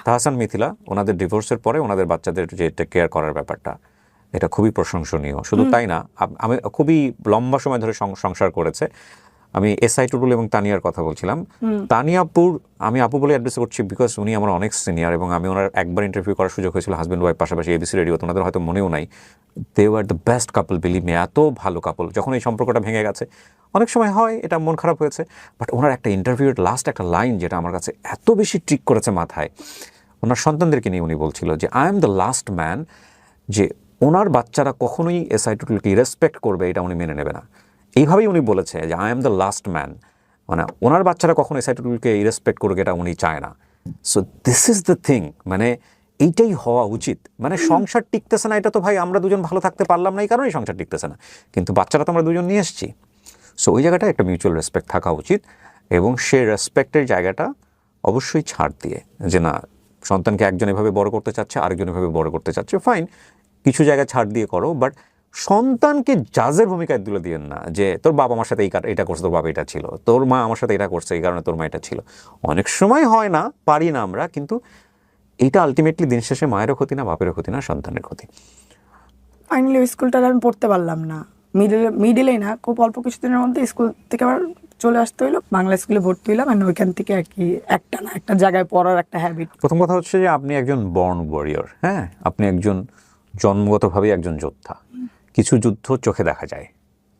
তাহসান মিথিলা। ওনাদের ডিভোর্সের পরে ওনাদের বাচ্চাদের যে টেক কেয়ার করার ব্যাপারটা, এটা খুবই প্রশংসনীয়। শুধু তাই না, আমি খুবই লম্বা সময় ধরে সংসার করেছে। আমি এসআই টুটুল এবং তানিয়ার কথা বলছিলাম। তানিয়াপুর আমি আপু বলে অ্যাড্রেস করছি বিকজ উনি আমার অনেক সিনিয়র, এবং আমি ওনার একবার ইন্টারভিউ করার সুযোগ হয়েছিল হাজব্যান্ড ওয়াইফ পাশাপাশি এবিসি রেডিওতে। ওনাদের হয়তো মনেও নাই, they were the best couple, believe me, এত ভালো কাপল। যখন এই সম্পর্কটা ভেঙে গেছে, অনেক সময় হয় এটা মন খারাপ হয়েছে, বাট ওনার একটা ইন্টারভিউর লাস্ট একটা লাইন যেটা আমার কাছে এত বেশি ট্রিক করেছে মাথায়, ওনার সন্তানদেরকে নিয়ে উনি বলছিল যে I am the last man, যে ওনার বাচ্চারা কখনোই এসআই টুটুলকে রেসপেক্ট করবে এটা উনি মেনে নেবে না। এইভাবেই উনি বলেছে যে I am the last man, মানে ওনার বাচ্চারা কখনো এসআই টুটুলকে রেসপেক্ট করবে এটা উনি চায় না। So this is the thing, মানে এইটাই হওয়া উচিত। মানে সংসার টিকতেছে না, এটা তো ভাই আমরা দুজন ভালো থাকতে পারলাম না এই কারণেই সংসার টিকতেছে না, কিন্তু বাচ্চারা তো আমরা দুজন নিয়ে এসেছি। সো ওই জায়গাটা একটা মিউচুয়াল রেসপেক্ট থাকা উচিত, এবং সেই রেসপেক্টের জায়গাটা অবশ্যই ছাড় দিয়ে, যে না সন্তানকে একজন এভাবে বড় করতে চাচ্ছে, আরেকজন এভাবে বড় করতে চাচ্ছে, ফাইন, কিছু জায়গায় ছাড় দিয়ে করো, বাট সন্তানকে জাজের ভূমিকায় তুলে দিয়েন না যে তোর বাবা আমার সাথে এটা করছে, তোর বাবা এটা ছিল, তোর মা আমার সাথে এটা করছে এই কারণে তোর মা এটা ছিল। অনেক সময় হয় না, পারি না আমরা, কিন্তু এইটা আলটিমেটলি দিন শেষে মায়েরও ক্ষতি না, বাপেরও ক্ষতি না, সন্তানের ক্ষতি। ফাইনালি ওই স্কুলটা আমি পড়তে পারলাম না, মিডিলেই না, খুব অল্প কিছুদিনের মধ্যে স্কুল থেকে আবার চলে আসতে হইলো, বাংলা স্কুলে ভর্তি হইলাম, আর ওইখান থেকে আর কি একটা জায়গায় পড়ার একটা হ্যাবিট। প্রথম কথা হচ্ছে যে আপনি একজন বর্ন ওয়ারিয়র, হ্যাঁ, আপনি একজন জন্মগতভাবে একজন যোদ্ধা। কিছু যুদ্ধ চোখে দেখা যায়,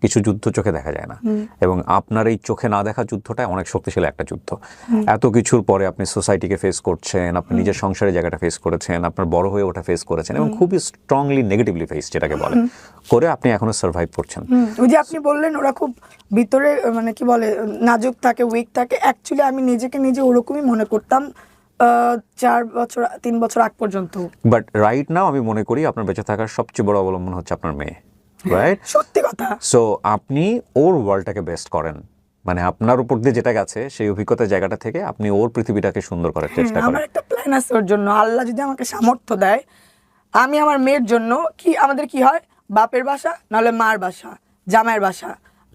কিছু যুদ্ধ চোখে দেখা যায় না, এবং আপনার এই চোখে না দেখা যুদ্ধটা অনেক শক্তিশালী একটা যুদ্ধ। এত কিছুর পরে আপনি সোসাইটিকে ফেস করছেন, আপনি নিজের সংসারের জায়গাটা ফেস করেছেন, আপনার বড় হয়ে ওটা ফেস করেছেন, এবং খুবই স্ট্রংলি নেগেটিভলি ফেস যেটাকে বলে করে আপনি এখনো সার্ভাইভ করছেন। ওই যে আপনি বললেন ওরা খুব ভিতরে মানে কি বলে নাজুক থাকে, উইক থাকে, অ্যাকচুয়ালি আমি নিজেকে নিজে ওরকমই মনে করতাম 3 বছর আগ পর্যন্ত। বাট রাইট নাও আমি মনে করি আপনার বেঁচে থাকার সবচেয়ে বড় অবলম্বন হচ্ছে আপনার মেয়ে, রাইট? সত্যি কথা। সো আপনি ওর ওয়ার্ল্ডটাকে বেস্ট করেন, মানে আপনার উপর দিয়ে যেটা গেছে সেই অভিজ্ঞতার জায়গাটা থেকে আপনি ওর পৃথিবীটাকে সুন্দর করার চেষ্টা করেন। আমার একটা প্ল্যান আছে ওর জন্য, আল্লাহ যদি আমাকে সামর্থ্য দেয়, আমি আমার মেয়ের জন্য আমাদের কি হয়, বাপের বাসা নাহলে মার বাসা, জামাইয়ের বাসা,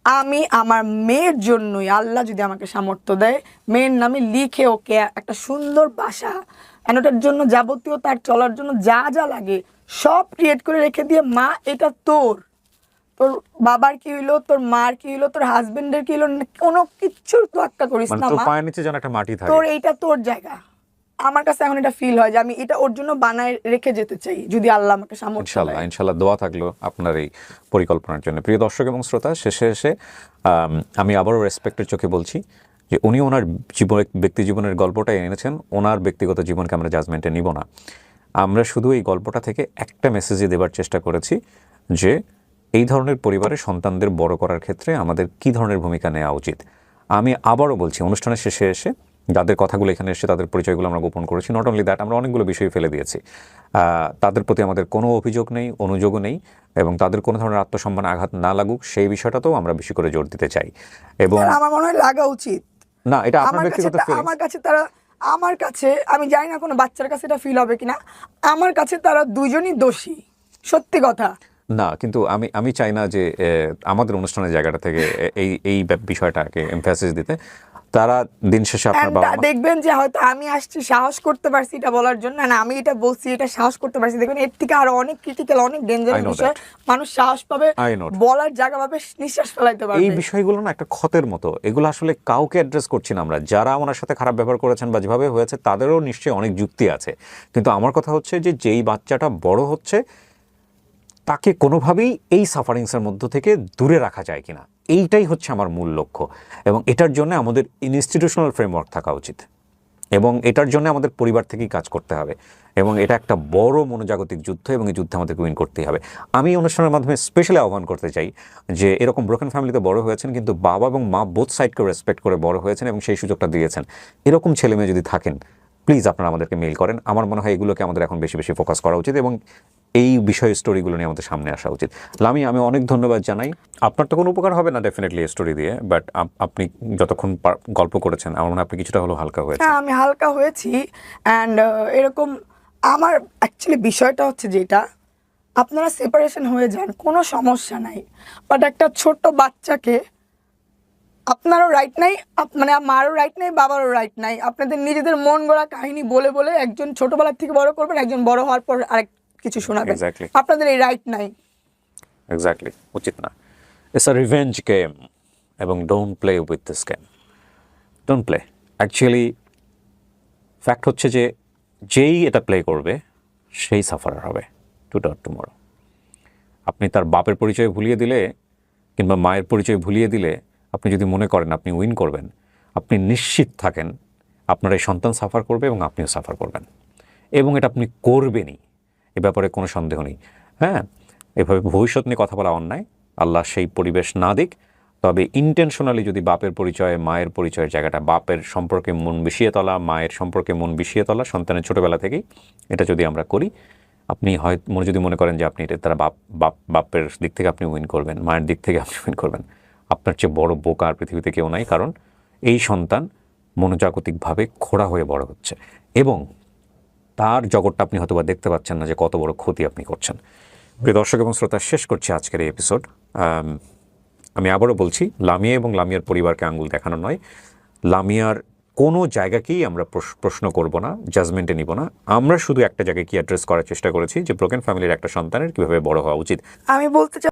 আমি আমার মেয়ের জন্যই আল্লাহ যদি আমাকে সামর্থ্য দেয়, মেয়ের নামে লিখে ওকে একটা সুন্দর বাসা, ওটার জন্য যাবতীয় তার চলার জন্য যা যা লাগে সব ক্রিয়েট করে রেখে দিয়ে, মা এটা তোর বাবার কি হইলো, তোর মার কি হইলো, তোর হাজবেন্ডের কি হইলো, কোনো কিচ্ছুর তোয়াক্কা করিস না মা, পায়ের নিচে যেন একটা মাটি থাকে, তোর এইটা তোর জায়গা। আমার কাছে এখন এটা ফিল হয় যে আমি এটা ওর জন্য বানায় রেখে যেতে চাই, যদি আল্লাহ আমাকে সামর্থ্য দেয়। ইনশাআল্লাহ দোয়া থাকলো আপনার এই পরিকল্পনার জন্য। প্রিয় দর্শক এবং শ্রোতা, শেষে এসে আমি আবারও রেসপেক্টের চোখে বলছি যে উনি ওনার ব্যক্তি জীবনের গল্পটা এনেছেন, ওনার ব্যক্তিগত জীবনকে আমরা জাজমেন্টে নিব না। আমরা শুধু এই গল্পটা থেকে একটা মেসেজই দেবার চেষ্টা করেছি যে এই ধরনের পরিবারে সন্তানদের বড় করার ক্ষেত্রে আমাদের কি ধরনের ভূমিকা নেওয়া উচিত। আমি আবারও বলছি অনুষ্ঠানের শেষে এসে যাদের কথাগুলো এখানে এসে তাদের পরিচয়গুলো আমরা গোপন করেছি। নট অনলি দ্যাট, আমরা অনেকগুলো বিষয় ফেলে দিয়েছি। তাদের প্রতি আমাদের কোনো অভিযোগ নেই, অনুযোগও নেই, এবং তাদের কোনো ধরনের আত্মসম্মান আঘাত না লাগুক সেই বিষয়টাতেও আমরা বেশি করে জোর দিতে চাই। এবং আর আমার মনে হয় লাগা উচিত। না, এটা আপনার আমার কাছে ব্যক্তিগত ফিলিংস। আমার কাছে আমি জানি না কোনো বাচ্চার কাছে এটা ফিল হবে কিনা, আমার কাছে তারা দুজনই দোষী, সত্যি কথা। না, কিন্তু আমি চাই না যে আমাদের অনুষ্ঠানের জায়গাটা থেকে এই বিষয়টাকে এমফাসিস দিতে। তারা দিন শেষে আপনার And বাবা মা দেখবেন যে হয়তো আমি আসছি সাহস করতে পারছি এটা বলার জন্য, না আমি এটা বলছি, এটা সাহস করতে পারছি, দেখবেন এর থেকে আরো অনেক ক্রিটিক্যাল, অনেক I ডেঞ্জারাস know বিষয় মানুষ সাহস পাবে, I know that. বলার জায়গা পাবে, নিঃশ্বাস ফেলাইতে এই পারবে। বিষয়গুলো না একটা ক্ষতের মতো, এগুলো আসলে কাউকে অ্যাড্রেস করছি না আমরা। যারা ওনার সাথে খারাপ ব্যবহার করেছেন বা যেভাবে হয়েছে তাদেরও নিশ্চয়ই অনেক যুক্তি আছে, কিন্তু আমার কথা হচ্ছে যে যেই বাচ্চাটা বড় হচ্ছে তাকে কোনোভাবেই এই সাফারিংসের মধ্য থেকে দূরে রাখা যায় কিনা, এইটাই হচ্ছে আমার মূল লক্ষ্য। এবং এটার জন্য আমাদের ইনস্টিটিউশনাল ফ্রেমওয়ার্ক থাকা উচিত, এবং এটার জন্য আমাদের পরিবার থেকেই কাজ করতে হবে, এবং এটা একটা বড় মনোজাগতিক যুদ্ধ, এবং এই যুদ্ধে আমাদেরকে উইন করতেই হবে। আমি অনুষ্ঠানের মাধ্যমে স্পেশালি আহ্বান করতে চাই যে এরকম ব্রোকেন ফ্যামিলিতে বড় হয়েছেন, কিন্তু বাবা এবং মা বোথ সাইডকে রেসপেক্ট করে বড় হয়েছেন এবং সেই সুযোগটা দিয়েছেন, এরকম ছেলে মেয়ে যদি থাকেন প্লিজ আপনারা আমাদেরকে মেইল করেন। আমার মনে হয় এগুলোকে আমাদের এখন বেশি বেশি ফোকাস করা উচিত, এবং এই বিষয় স্টোরিগুলো নিয়ে আমাদের সামনে আসা উচিত। লামি, আমি অনেক ধন্যবাদ জানাই। আপনার তো কোনো উপকার হবে না ডেফিনেটলি এই স্টোরি দিয়ে, বাট আপনি যতক্ষণ গল্প করেছেন আমার মনে হয় আপনি কিছুটা হলেও হালকা হয়েছে। হ্যাঁ, আমি হালকা হয়েছি। অ্যান্ড এরকম আমার অ্যাকচুয়ালি বিষয়টা হচ্ছে যেটা, আপনারা সেপারেশন হয়ে যান, কোনো সমস্যা নাই, বাট একটা ছোট্ট বাচ্চাকে আপনারও রাইট নাই, মানে মারও রাইট নাই, বাবারও রাইট নাই। আপনাদের নিজেদের মন গড়া কাহিনী বলে বলে একজন ছোটবেলার থেকে বড় করবেন, একজন বড় হওয়ার পর আরেক কিছু শোনাবেন। Exactly. আপনাদের এই রাইট নাই। এক্স্যাক্টলি, উচিত না। ইটস আ রিভেঞ্জ গেম, এবং don't play with this game, don't play. Actually fact হচ্ছে যে যেই এটা প্লে করবে সেই সাফারার হবে টুডে অর টুমরো। আপনি তার বাপের পরিচয় ভুলিয়ে দিলে কিংবা মায়ের পরিচয় ভুলিয়ে দিলে আপনি যদি মনে করেন আপনি উইন করবেন, আপনি নিশ্চিত থাকেন আপনার এই সন্তান সাফার করবে এবং আপনিও সাফার করবেন, এবং এটা আপনি করবেনই, এ ব্যাপারে কোনো সন্দেহ নেই। হ্যাঁ, এভাবে ভবিষ্যৎ নিয়ে কথা বলা অন্যায়, আল্লাহ সেই পরিবেশ না দিক। তবে ইন্টেনশনালি যদি বাপের পরিচয় মায়ের পরিচয়ের জায়গাটা, বাপের সম্পর্কে মন বিষিয়ে তোলা, মায়ের সম্পর্কে মন বিষিয়ে তোলা সন্তানের ছোটোবেলা থেকেই, এটা যদি আমরা করি, আপনি যদি মনে করেন যে আপনি এটা তারা বাপের দিক থেকে আপনি উইন করবেন, মায়ের দিক থেকে আপনি উইন করবেন, আপনার চেয়ে বড় বোকা আর পৃথিবীতে কেউ নাই। কারণ এই সন্তান মনোজাগতিকভাবে খোড়া হয়ে বড় হচ্ছে, এবং তার জগৎটা আপনি হয়তো বা দেখতে পাচ্ছেন না যে কত বড় ক্ষতি আপনি করছেন। প্রিয় দর্শক এবং শ্রোতা, শেষ করছি আজকের এই এপিসোড। আমি আবারও বলছি, লামিয়া এবং লামিয়ার পরিবারকে আঙ্গুল দেখানো নয়, লামিয়ার কোনো জায়গাকেই আমরা প্রশ্ন করব না, জাজমেন্টে নিব না। আমরা শুধু একটা জায়গায় কি অ্যাড্রেস করার চেষ্টা করেছি যে ব্রোকেন ফ্যামিলির একটা সন্তানের কীভাবে বড় হওয়া উচিত। আমি বলতে চাই